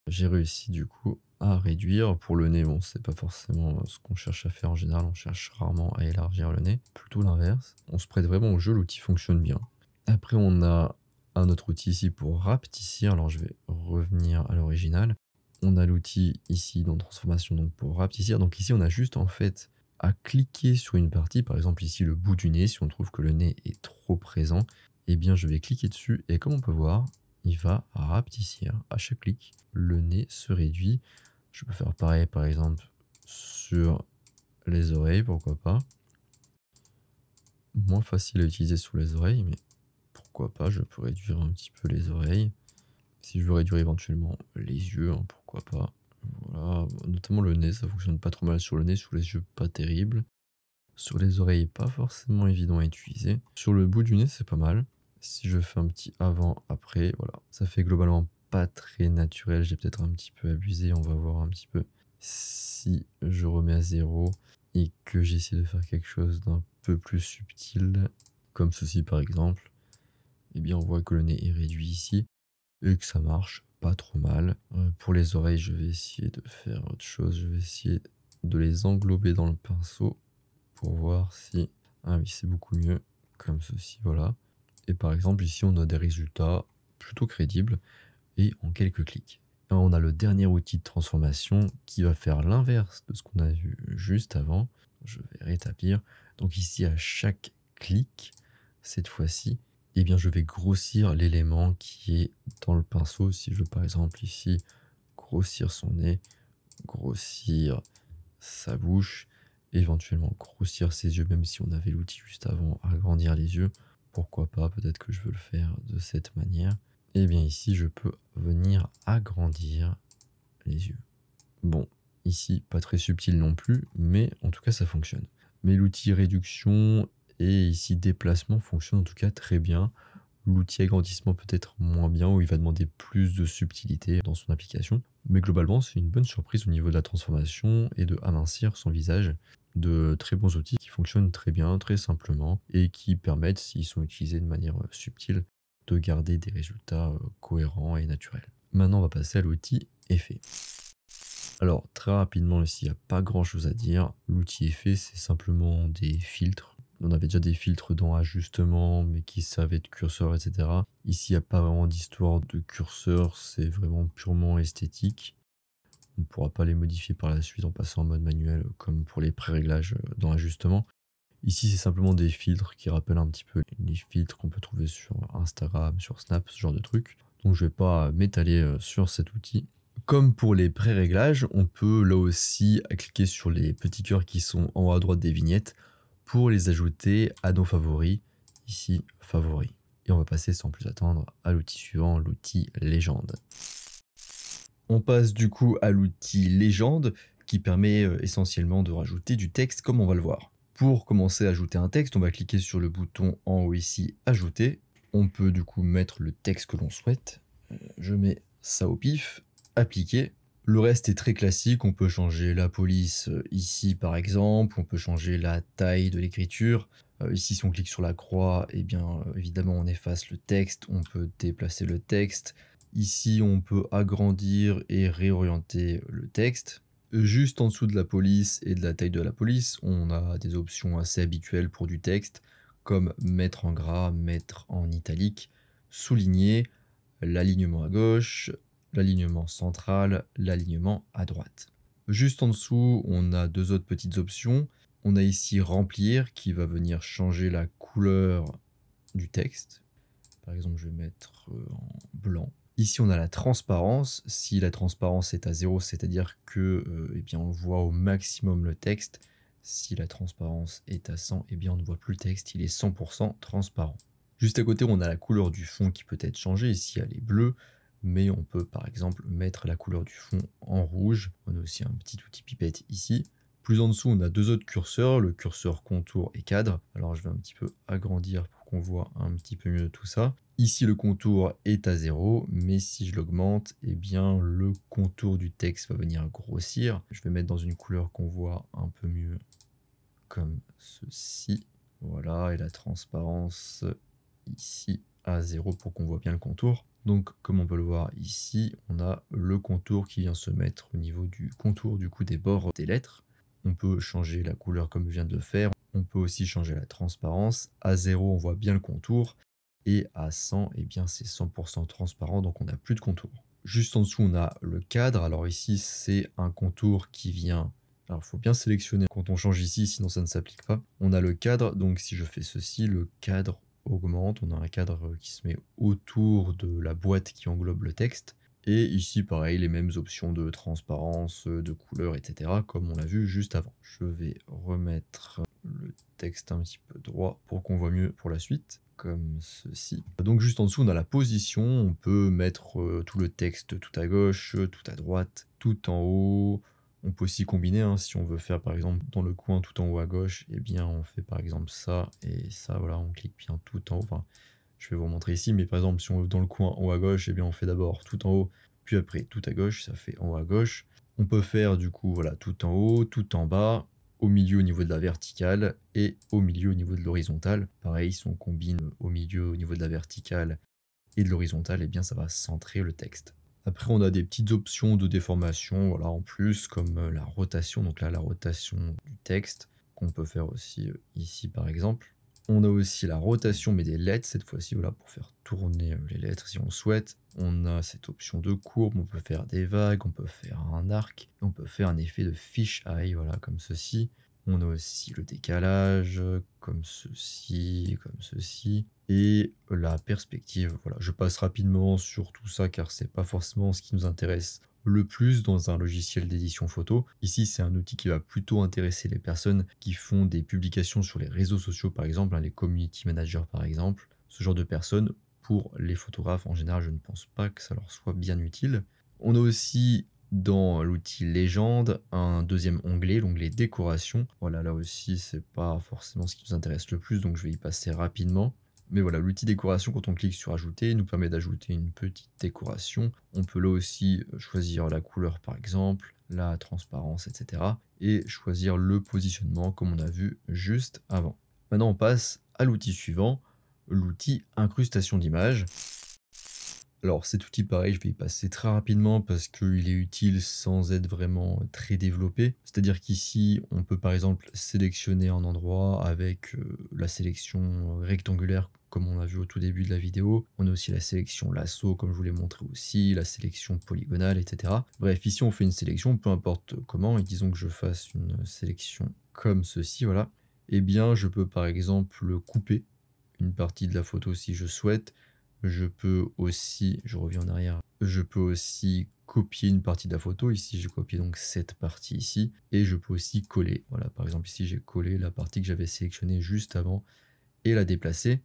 J'ai réussi du coup à réduire. Pour le nez, bon, c'est pas forcément ce qu'on cherche à faire en général, on cherche rarement à élargir le nez, plutôt l'inverse. On se prête vraiment au jeu, l'outil fonctionne bien. Après, on a un autre outil ici pour rapetissir. Alors, je vais revenir à l'original. On a l'outil ici dans transformation donc pour rapetissir. Donc ici, on a juste en fait à cliquer sur une partie, par exemple ici le bout du nez. Si on trouve que le nez est trop présent, eh bien je vais cliquer dessus et comme on peut voir, il va rapetissir à chaque clic. Le nez se réduit. Je peux faire pareil par exemple sur les oreilles, pourquoi pas. Moins facile à utiliser sous les oreilles, mais pourquoi pas, je peux réduire un petit peu les oreilles. Si je veux réduire éventuellement les yeux, hein, pourquoi pas. Voilà, notamment le nez, ça fonctionne pas trop mal sur le nez, sur les yeux pas terrible. Sur les oreilles, pas forcément évident à utiliser. Sur le bout du nez, c'est pas mal. Si je fais un petit avant-après, voilà. Ça fait globalement pas très naturel, j'ai peut-être un petit peu abusé, on va voir un petit peu. Si je remets à 0 et que j'essaie de faire quelque chose d'un peu plus subtil, comme ceci par exemple, eh bien on voit que le nez est réduit ici et que ça marche pas trop mal. Pour les oreilles, je vais essayer de faire autre chose, je vais essayer de les englober dans le pinceau pour voir si... Ah oui, c'est beaucoup mieux, comme ceci, voilà. Et par exemple, ici, on a des résultats plutôt crédibles et en quelques clics. Et on a le dernier outil de transformation qui va faire l'inverse de ce qu'on a vu juste avant. Je vais rétablir. Donc ici, à chaque clic, cette fois-ci, eh bien, je vais grossir l'élément qui est dans le pinceau. Si je veux par exemple ici grossir son nez, grossir sa bouche, éventuellement grossir ses yeux, même si on avait l'outil juste avant, agrandir les yeux. Pourquoi pas, peut-être que je veux le faire de cette manière. Et bien ici, je peux venir agrandir les yeux. Bon, ici, pas très subtil non plus, mais en tout cas, ça fonctionne. Mais l'outil réduction et ici déplacement fonctionne en tout cas très bien. L'outil agrandissement peut-être moins bien, où il va demander plus de subtilité dans son application. Mais globalement, c'est une bonne surprise au niveau de la transformation et de amincir son visage. De très bons outils qui fonctionnent très bien, très simplement, et qui permettent, s'ils sont utilisés de manière subtile, de garder des résultats cohérents et naturels. Maintenant, on va passer à l'outil effet. Alors, très rapidement, ici, il n'y a pas grand-chose à dire. L'outil effet, c'est simplement des filtres. On avait déjà des filtres dans ajustement, mais qui servaient de curseur, etc. Ici, il n'y a pas vraiment d'histoire de curseur, c'est vraiment purement esthétique. On ne pourra pas les modifier par la suite en passant en mode manuel, comme pour les pré-réglages dans ajustement. Ici, c'est simplement des filtres qui rappellent un petit peu les filtres qu'on peut trouver sur Instagram, sur Snap, ce genre de trucs. Donc, je ne vais pas m'étaler sur cet outil. Comme pour les pré-réglages, on peut là aussi cliquer sur les petits cœurs qui sont en haut à droite des vignettes pour les ajouter à nos favoris, ici favoris. Et on va passer sans plus attendre à l'outil suivant, l'outil légende. On passe du coup à l'outil légende qui permet essentiellement de rajouter du texte comme on va le voir. Pour commencer à ajouter un texte, on va cliquer sur le bouton en haut ici, ajouter. On peut du coup mettre le texte que l'on souhaite. Je mets ça au pif. Appliquer. Le reste est très classique, on peut changer la police ici par exemple, on peut changer la taille de l'écriture. Ici si on clique sur la croix, eh bien évidemment on efface le texte, on peut déplacer le texte. Ici on peut agrandir et réorienter le texte. Juste en dessous de la police et de la taille de la police, on a des options assez habituelles pour du texte, comme mettre en gras, mettre en italique, souligner, l'alignement à gauche, l'alignement central, l'alignement à droite. Juste en dessous, on a deux autres petites options. On a ici remplir qui va venir changer la couleur du texte. Par exemple, je vais mettre en blanc. Ici, on a la transparence. Si la transparence est à 0, c'est-à-dire que eh bien, on voit au maximum le texte. Si la transparence est à 100, eh bien, on ne voit plus le texte, il est 100% transparent. Juste à côté, on a la couleur du fond qui peut être changée. Ici, elle est bleue, mais on peut par exemple mettre la couleur du fond en rouge. On a aussi un petit outil pipette ici. Plus en dessous, on a deux autres curseurs, le curseur contour et cadre. Alors, je vais un petit peu agrandir pour qu'on voit un petit peu mieux tout ça. Ici, le contour est à 0, mais si je l'augmente, eh bien, le contour du texte va venir grossir. Je vais mettre dans une couleur qu'on voit un peu mieux, comme ceci. Voilà, et la transparence ici à 0 pour qu'on voit bien le contour. Donc comme on peut le voir ici, on a le contour qui vient se mettre au niveau du contour du coup des bords des lettres. On peut changer la couleur comme je viens de le faire. On peut aussi changer la transparence. À 0, on voit bien le contour. Et à 100, eh bien c'est 100% transparent, donc on n'a plus de contour. Juste en dessous, on a le cadre. Alors ici, c'est un contour qui vient... Alors, il faut bien sélectionner quand on change ici, sinon ça ne s'applique pas. On a le cadre, donc si je fais ceci, le cadre augmente. On a un cadre qui se met autour de la boîte qui englobe le texte. Et ici, pareil, les mêmes options de transparence, de couleur, etc., comme on l'a vu juste avant. Je vais remettre le texte un petit peu droit pour qu'on voit mieux pour la suite, comme ceci. Donc juste en dessous, on a la position. On peut mettre tout le texte tout à gauche, tout à droite, tout en haut. On peut aussi combiner, hein, si on veut faire par exemple dans le coin tout en haut à gauche, eh bien on fait par exemple ça et ça, voilà, on clique bien tout en haut. Enfin, je vais vous montrer ici, mais par exemple si on veut dans le coin en haut à gauche, eh bien on fait d'abord tout en haut, puis après tout à gauche, ça fait en haut à gauche. On peut faire du coup voilà tout en haut, tout en bas, au milieu au niveau de la verticale et au milieu au niveau de l'horizontale. Pareil, si on combine au milieu au niveau de la verticale et de l'horizontale, eh bien ça va centrer le texte. Après, on a des petites options de déformation, voilà, en plus, comme la rotation. Donc là, la rotation du texte, qu'on peut faire aussi ici, par exemple. On a aussi la rotation, mais des lettres, cette fois-ci, voilà, pour faire tourner les lettres si on le souhaite. On a cette option de courbe, on peut faire des vagues, on peut faire un arc, on peut faire un effet de fish eye, voilà, comme ceci. On a aussi le décalage, comme ceci, et la perspective. Voilà, je passe rapidement sur tout ça car c'est pas forcément ce qui nous intéresse le plus dans un logiciel d'édition photo. Ici, c'est un outil qui va plutôt intéresser les personnes qui font des publications sur les réseaux sociaux, par exemple, hein, les community managers, par exemple. Ce genre de personnes, pour les photographes, en général, je ne pense pas que ça leur soit bien utile. On a aussi dans l'outil légende un deuxième onglet, l'onglet décoration. Voilà, là aussi c'est pas forcément ce qui nous intéresse le plus, donc je vais y passer rapidement. Mais voilà, l'outil décoration, quand on clique sur ajouter, nous permet d'ajouter une petite décoration. On peut là aussi choisir la couleur par exemple, la transparence, etc. et choisir le positionnement comme on a vu juste avant. Maintenant on passe à l'outil suivant, l'outil incrustation d'images. Alors cet outil pareil, je vais y passer très rapidement parce qu'il est utile sans être vraiment très développé. C'est-à-dire qu'ici, on peut par exemple sélectionner un endroit avec la sélection rectangulaire comme on a vu au tout début de la vidéo. On a aussi la sélection lasso comme je vous l'ai montré aussi, la sélection polygonale, etc. Bref, ici on fait une sélection, peu importe comment, et disons que je fasse une sélection comme ceci, voilà. Eh bien, je peux par exemple couper une partie de la photo si je souhaite. Je peux aussi, je reviens en arrière, je peux aussi copier une partie de la photo. Ici, j'ai copié donc cette partie ici. Et je peux aussi coller. Voilà, par exemple, ici, j'ai collé la partie que j'avais sélectionnée juste avant et la déplacer.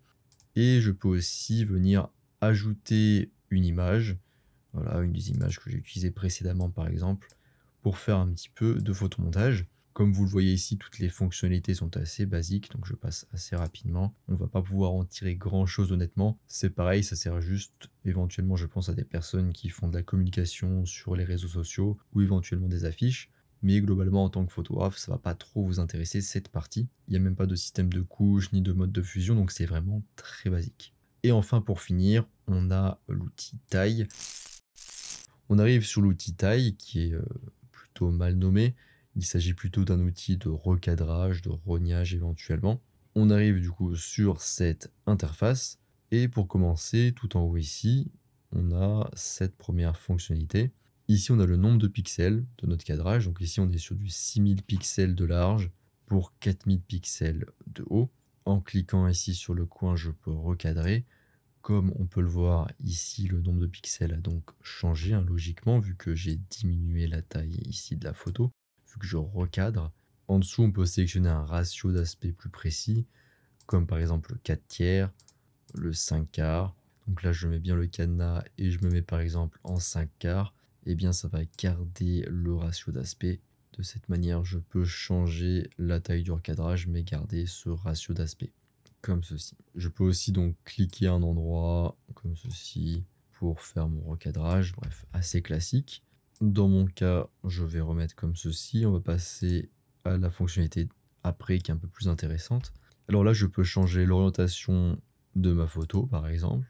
Et je peux aussi venir ajouter une image. Voilà, une des images que j'ai utilisées précédemment, par exemple, pour faire un petit peu de photomontage. Comme vous le voyez ici, toutes les fonctionnalités sont assez basiques, donc je passe assez rapidement. On ne va pas pouvoir en tirer grand chose honnêtement. C'est pareil, ça sert juste éventuellement, je pense, à des personnes qui font de la communication sur les réseaux sociaux ou éventuellement des affiches. Mais globalement, en tant que photographe, ça va pas trop vous intéresser cette partie. Il n'y a même pas de système de couche ni de mode de fusion, donc c'est vraiment très basique. Et enfin, pour finir, on a l'outil taille. On arrive sur l'outil taille qui est plutôt mal nommé. Il s'agit plutôt d'un outil de recadrage, de rognage éventuellement. On arrive du coup sur cette interface. Et pour commencer, tout en haut ici, on a cette première fonctionnalité. Ici, on a le nombre de pixels de notre cadrage. Donc ici, on est sur du 6000 pixels de large pour 4000 pixels de haut. En cliquant ici sur le coin, je peux recadrer. Comme on peut le voir ici, le nombre de pixels a donc changé logiquement, vu que j'ai diminué la taille ici de la photo, vu que je recadre. En dessous, on peut sélectionner un ratio d'aspect plus précis, comme par exemple le 4 tiers, le 5 quarts. Donc là, je mets bien le cadenas et je me mets par exemple en 5 quarts. Et bien, ça va garder le ratio d'aspect. De cette manière, je peux changer la taille du recadrage, mais garder ce ratio d'aspect comme ceci. Je peux aussi donc cliquer à un endroit comme ceci pour faire mon recadrage, bref, assez classique. Dans mon cas, je vais remettre comme ceci. On va passer à la fonctionnalité après qui est un peu plus intéressante. Alors là, je peux changer l'orientation de ma photo, par exemple.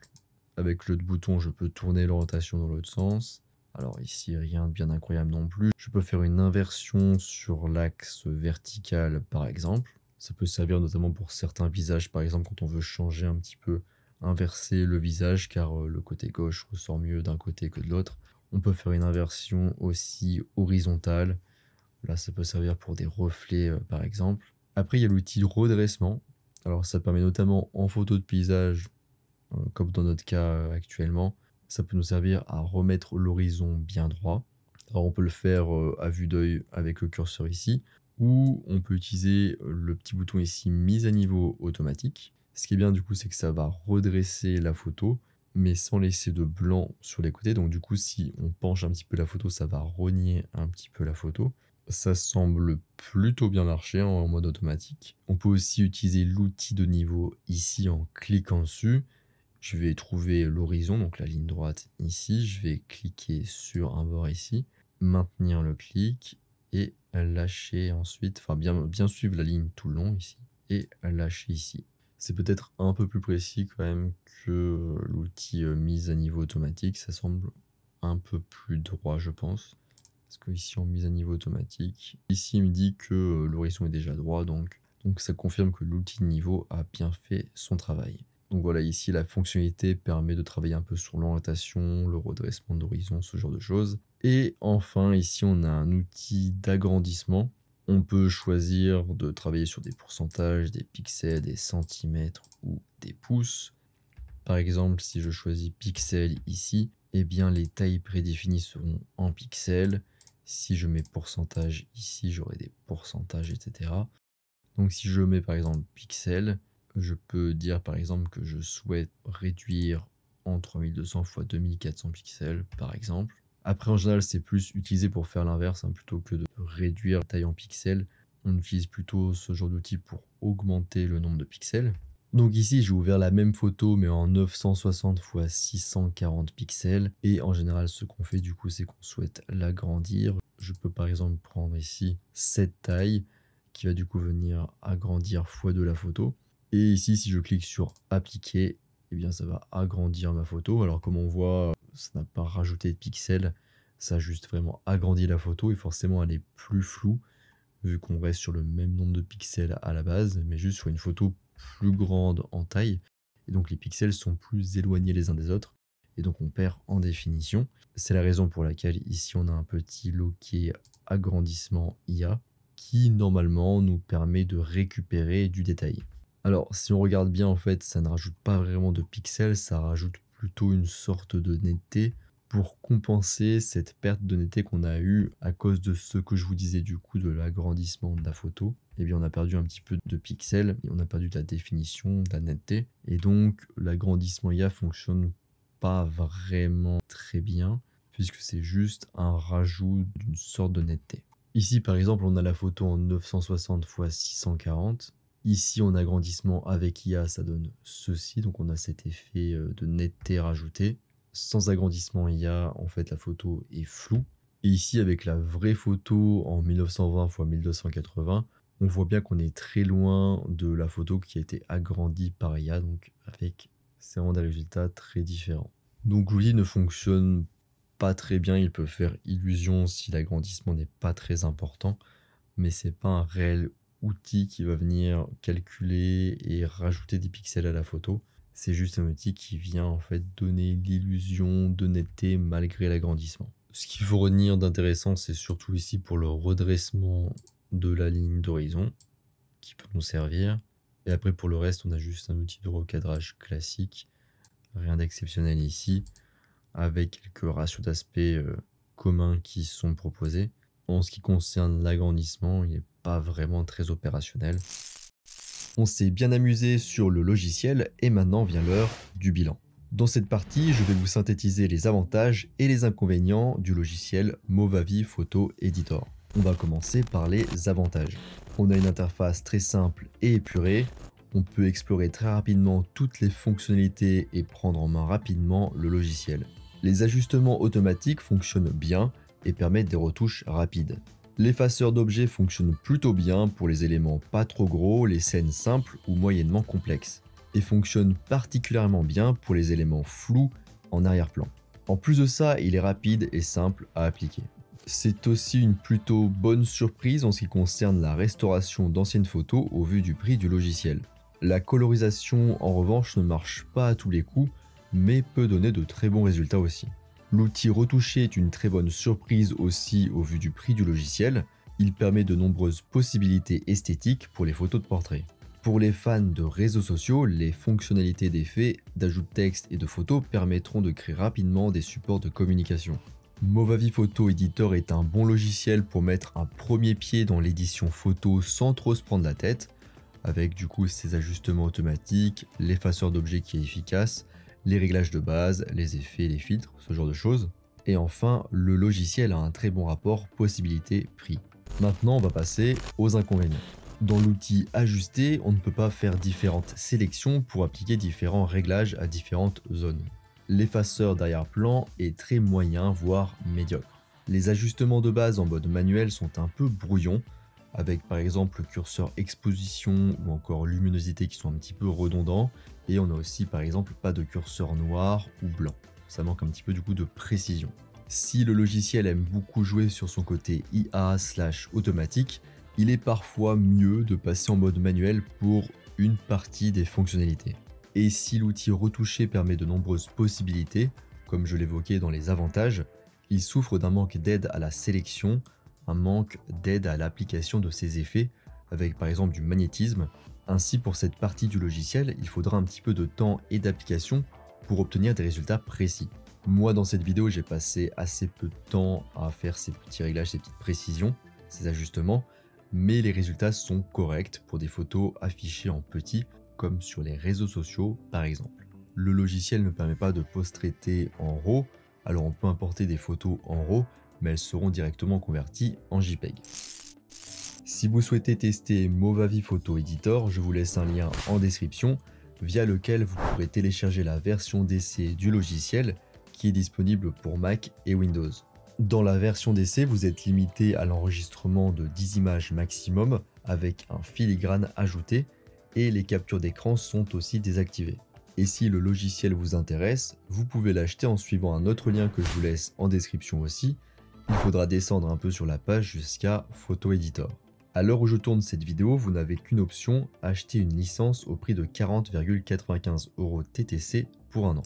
Avec le bouton, je peux tourner l'orientation dans l'autre sens. Alors ici, rien de bien incroyable non plus. Je peux faire une inversion sur l'axe vertical, par exemple. Ça peut servir notamment pour certains visages, par exemple, quand on veut changer un petit peu, inverser le visage, car le côté gauche ressort mieux d'un côté que de l'autre. On peut faire une inversion aussi horizontale. Là, ça peut servir pour des reflets, par exemple. Après, il y a l'outil de redressement. Alors, ça permet notamment en photo de paysage, comme dans notre cas actuellement, ça peut nous servir à remettre l'horizon bien droit. Alors, on peut le faire à vue d'œil avec le curseur ici, ou on peut utiliser le petit bouton ici, mise à niveau automatique. Ce qui est bien, du coup, c'est que ça va redresser la photo, mais sans laisser de blanc sur les côtés. Donc, du coup, si on penche un petit peu la photo, ça va rogner un petit peu la photo. Ça semble plutôt bien marcher en mode automatique. On peut aussi utiliser l'outil de niveau ici en cliquant dessus. Je vais trouver l'horizon, donc la ligne droite ici. Je vais cliquer sur un bord ici, maintenir le clic et lâcher ensuite, enfin bien suivre la ligne tout le long ici et lâcher ici. C'est peut-être un peu plus précis quand même que l'outil mise à niveau automatique. Ça semble un peu plus droit, je pense. Parce que ici en mise à niveau automatique, ici il me dit que l'horizon est déjà droit, donc ça confirme que l'outil de niveau a bien fait son travail. Donc voilà, ici la fonctionnalité permet de travailler un peu sur l'orientation, le redressement d'horizon, ce genre de choses. Et enfin ici on a un outil d'agrandissement. On peut choisir de travailler sur des pourcentages, des pixels, des centimètres ou des pouces. Par exemple, si je choisis pixels ici, eh bien les tailles prédéfinies seront en pixels. Si je mets pourcentage ici, j'aurai des pourcentages, etc. Donc si je mets par exemple pixels, je peux dire par exemple que je souhaite réduire en 3200 x 2400 pixels, par exemple. Après, en général, c'est plus utilisé pour faire l'inverse, hein, plutôt que de réduire la taille en pixels. On utilise plutôt ce genre d'outil pour augmenter le nombre de pixels. Donc ici, j'ai ouvert la même photo, mais en 960 x 640 pixels. Et en général, ce qu'on fait du coup, c'est qu'on souhaite l'agrandir. Je peux par exemple prendre ici cette taille, qui va du coup venir agrandir x2 la photo. Et ici, si je clique sur appliquer, eh bien ça va agrandir ma photo. Alors comme on voit, ça n'a pas rajouté de pixels, ça a juste vraiment agrandi la photo et forcément elle est plus floue vu qu'on reste sur le même nombre de pixels à la base, mais juste sur une photo plus grande en taille. Et donc les pixels sont plus éloignés les uns des autres et donc on perd en définition. C'est la raison pour laquelle ici on a un petit loquet agrandissement IA qui normalement nous permet de récupérer du détail. Alors si on regarde bien, en fait ça ne rajoute pas vraiment de pixels, ça rajoute plutôt une sorte de netteté pour compenser cette perte de netteté qu'on a eue à cause de ce que je vous disais du coup de l'agrandissement de la photo. Eh bien on a perdu un petit peu de pixels, et on a perdu de la définition, de la netteté, et donc l'agrandissement IA fonctionne pas vraiment très bien puisque c'est juste un rajout d'une sorte de netteté. Ici par exemple on a la photo en 960 x 640. Ici en agrandissement avec IA ça donne ceci, donc on a cet effet de netteté rajouté. Sans agrandissement IA, en fait la photo est floue. Et ici avec la vraie photo en 1920 x 1280, on voit bien qu'on est très loin de la photo qui a été agrandie par IA, donc avec vraiment des résultats très différents. Donc l'outil ne fonctionne pas très bien, il peut faire illusion si l'agrandissement n'est pas très important, mais c'est pas un réel outil qui va venir calculer et rajouter des pixels à la photo. C'est juste un outil qui vient en fait donner l'illusion de netteté malgré l'agrandissement. Ce qu'il faut retenir d'intéressant, c'est surtout ici pour le redressement de la ligne d'horizon qui peut nous servir. Et après pour le reste, on a juste un outil de recadrage classique, rien d'exceptionnel ici, avec quelques ratios d'aspect communs qui sont proposés. En ce qui concerne l'agrandissement, il n'est pas vraiment très opérationnel. On s'est bien amusé sur le logiciel et maintenant vient l'heure du bilan. Dans cette partie, je vais vous synthétiser les avantages et les inconvénients du logiciel Movavi Photo Editor. On va commencer par les avantages. On a une interface très simple et épurée. On peut explorer très rapidement toutes les fonctionnalités et prendre en main rapidement le logiciel. Les ajustements automatiques fonctionnent bien et permettent des retouches rapides. L'effaceur d'objets fonctionne plutôt bien pour les éléments pas trop gros, les scènes simples ou moyennement complexes, et fonctionne particulièrement bien pour les éléments flous en arrière-plan. En plus de ça, il est rapide et simple à appliquer. C'est aussi une plutôt bonne surprise en ce qui concerne la restauration d'anciennes photos au vu du prix du logiciel. La colorisation en revanche ne marche pas à tous les coups, mais peut donner de très bons résultats aussi. L'outil Retoucher est une très bonne surprise aussi au vu du prix du logiciel. Il permet de nombreuses possibilités esthétiques pour les photos de portrait. Pour les fans de réseaux sociaux, les fonctionnalités d'effets, d'ajout de texte et de photos permettront de créer rapidement des supports de communication. Movavi Photo Editor est un bon logiciel pour mettre un premier pied dans l'édition photo sans trop se prendre la tête, avec du coup ses ajustements automatiques, l'effaceur d'objets qui est efficace, les réglages de base, les effets, les filtres, ce genre de choses. Et enfin, le logiciel a un très bon rapport possibilité-prix. Maintenant, on va passer aux inconvénients. Dans l'outil Ajuster, on ne peut pas faire différentes sélections pour appliquer différents réglages à différentes zones. L'effaceur d'arrière-plan est très moyen, voire médiocre. Les ajustements de base en mode manuel sont un peu brouillons, avec par exemple le curseur exposition ou encore luminosité qui sont un petit peu redondants, et on a aussi par exemple pas de curseur noir ou blanc. Ça manque un petit peu du coup de précision. Si le logiciel aime beaucoup jouer sur son côté IA/automatique, il est parfois mieux de passer en mode manuel pour une partie des fonctionnalités. Et si l'outil Retoucher permet de nombreuses possibilités, comme je l'évoquais dans les avantages, il souffre d'un manque d'aide à la sélection, un manque d'aide à l'application de ses effets, avec par exemple du magnétisme. Ainsi, pour cette partie du logiciel, il faudra un petit peu de temps et d'application pour obtenir des résultats précis. Moi, dans cette vidéo, j'ai passé assez peu de temps à faire ces petits réglages, ces petites précisions, ces ajustements, mais les résultats sont corrects pour des photos affichées en petit, comme sur les réseaux sociaux par exemple. Le logiciel ne permet pas de post-traiter en RAW, alors on peut importer des photos en RAW, mais elles seront directement converties en JPEG. Si vous souhaitez tester Movavi Photo Editor, je vous laisse un lien en description via lequel vous pourrez télécharger la version d'essai du logiciel qui est disponible pour Mac et Windows. Dans la version d'essai, vous êtes limité à l'enregistrement de 10 images maximum avec un filigrane ajouté et les captures d'écran sont aussi désactivées. Et si le logiciel vous intéresse, vous pouvez l'acheter en suivant un autre lien que je vous laisse en description aussi. Il faudra descendre un peu sur la page jusqu'à Photo Editor. À l'heure où je tourne cette vidéo, vous n'avez qu'une option, acheter une licence au prix de 40,95 € TTC pour un an.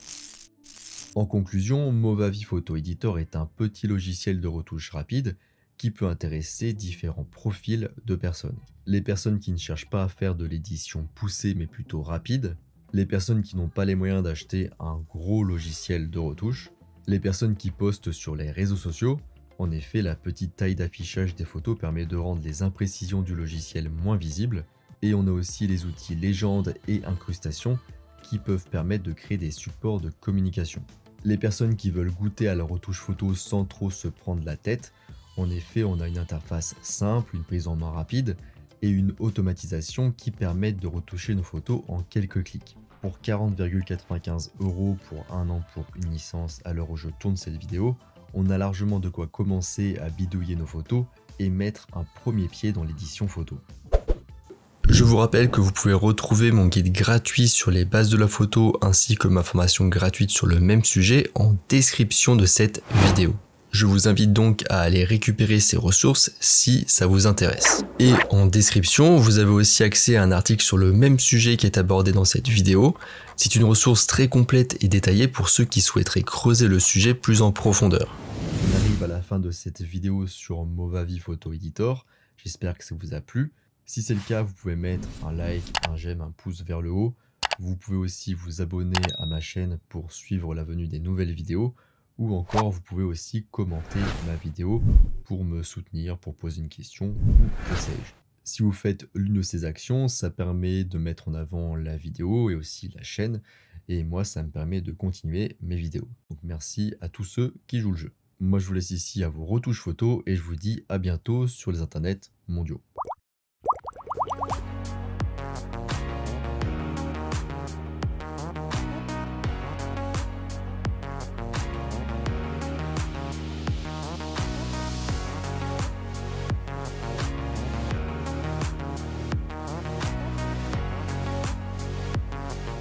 En conclusion, Movavi Photo Editor est un petit logiciel de retouche rapide qui peut intéresser différents profils de personnes. Les personnes qui ne cherchent pas à faire de l'édition poussée mais plutôt rapide, les personnes qui n'ont pas les moyens d'acheter un gros logiciel de retouche, les personnes qui postent sur les réseaux sociaux. En effet, la petite taille d'affichage des photos permet de rendre les imprécisions du logiciel moins visibles, et on a aussi les outils légende et incrustation qui peuvent permettre de créer des supports de communication. Les personnes qui veulent goûter à la retouche photo sans trop se prendre la tête, en effet, on a une interface simple, une prise en main rapide et une automatisation qui permettent de retoucher nos photos en quelques clics. Pour 40,95 € pour un an pour une licence à l'heure où je tourne cette vidéo, on a largement de quoi commencer à bidouiller nos photos et mettre un premier pied dans l'édition photo. Je vous rappelle que vous pouvez retrouver mon guide gratuit sur les bases de la photo ainsi que ma formation gratuite sur le même sujet en description de cette vidéo. Je vous invite donc à aller récupérer ces ressources si ça vous intéresse. Et en description, vous avez aussi accès à un article sur le même sujet qui est abordé dans cette vidéo. C'est une ressource très complète et détaillée pour ceux qui souhaiteraient creuser le sujet plus en profondeur. On arrive à la fin de cette vidéo sur Movavi Photo Editor. J'espère que ça vous a plu. Si c'est le cas, vous pouvez mettre un like, un j'aime, un pouce vers le haut. Vous pouvez aussi vous abonner à ma chaîne pour suivre la venue des nouvelles vidéos. Ou encore, vous pouvez aussi commenter ma vidéo pour me soutenir, pour poser une question, ou que sais-je. Si vous faites l'une de ces actions, ça permet de mettre en avant la vidéo et aussi la chaîne. Et moi, ça me permet de continuer mes vidéos. Donc merci à tous ceux qui jouent le jeu. Moi, je vous laisse ici à vos retouches photos et je vous dis à bientôt sur les internets mondiaux.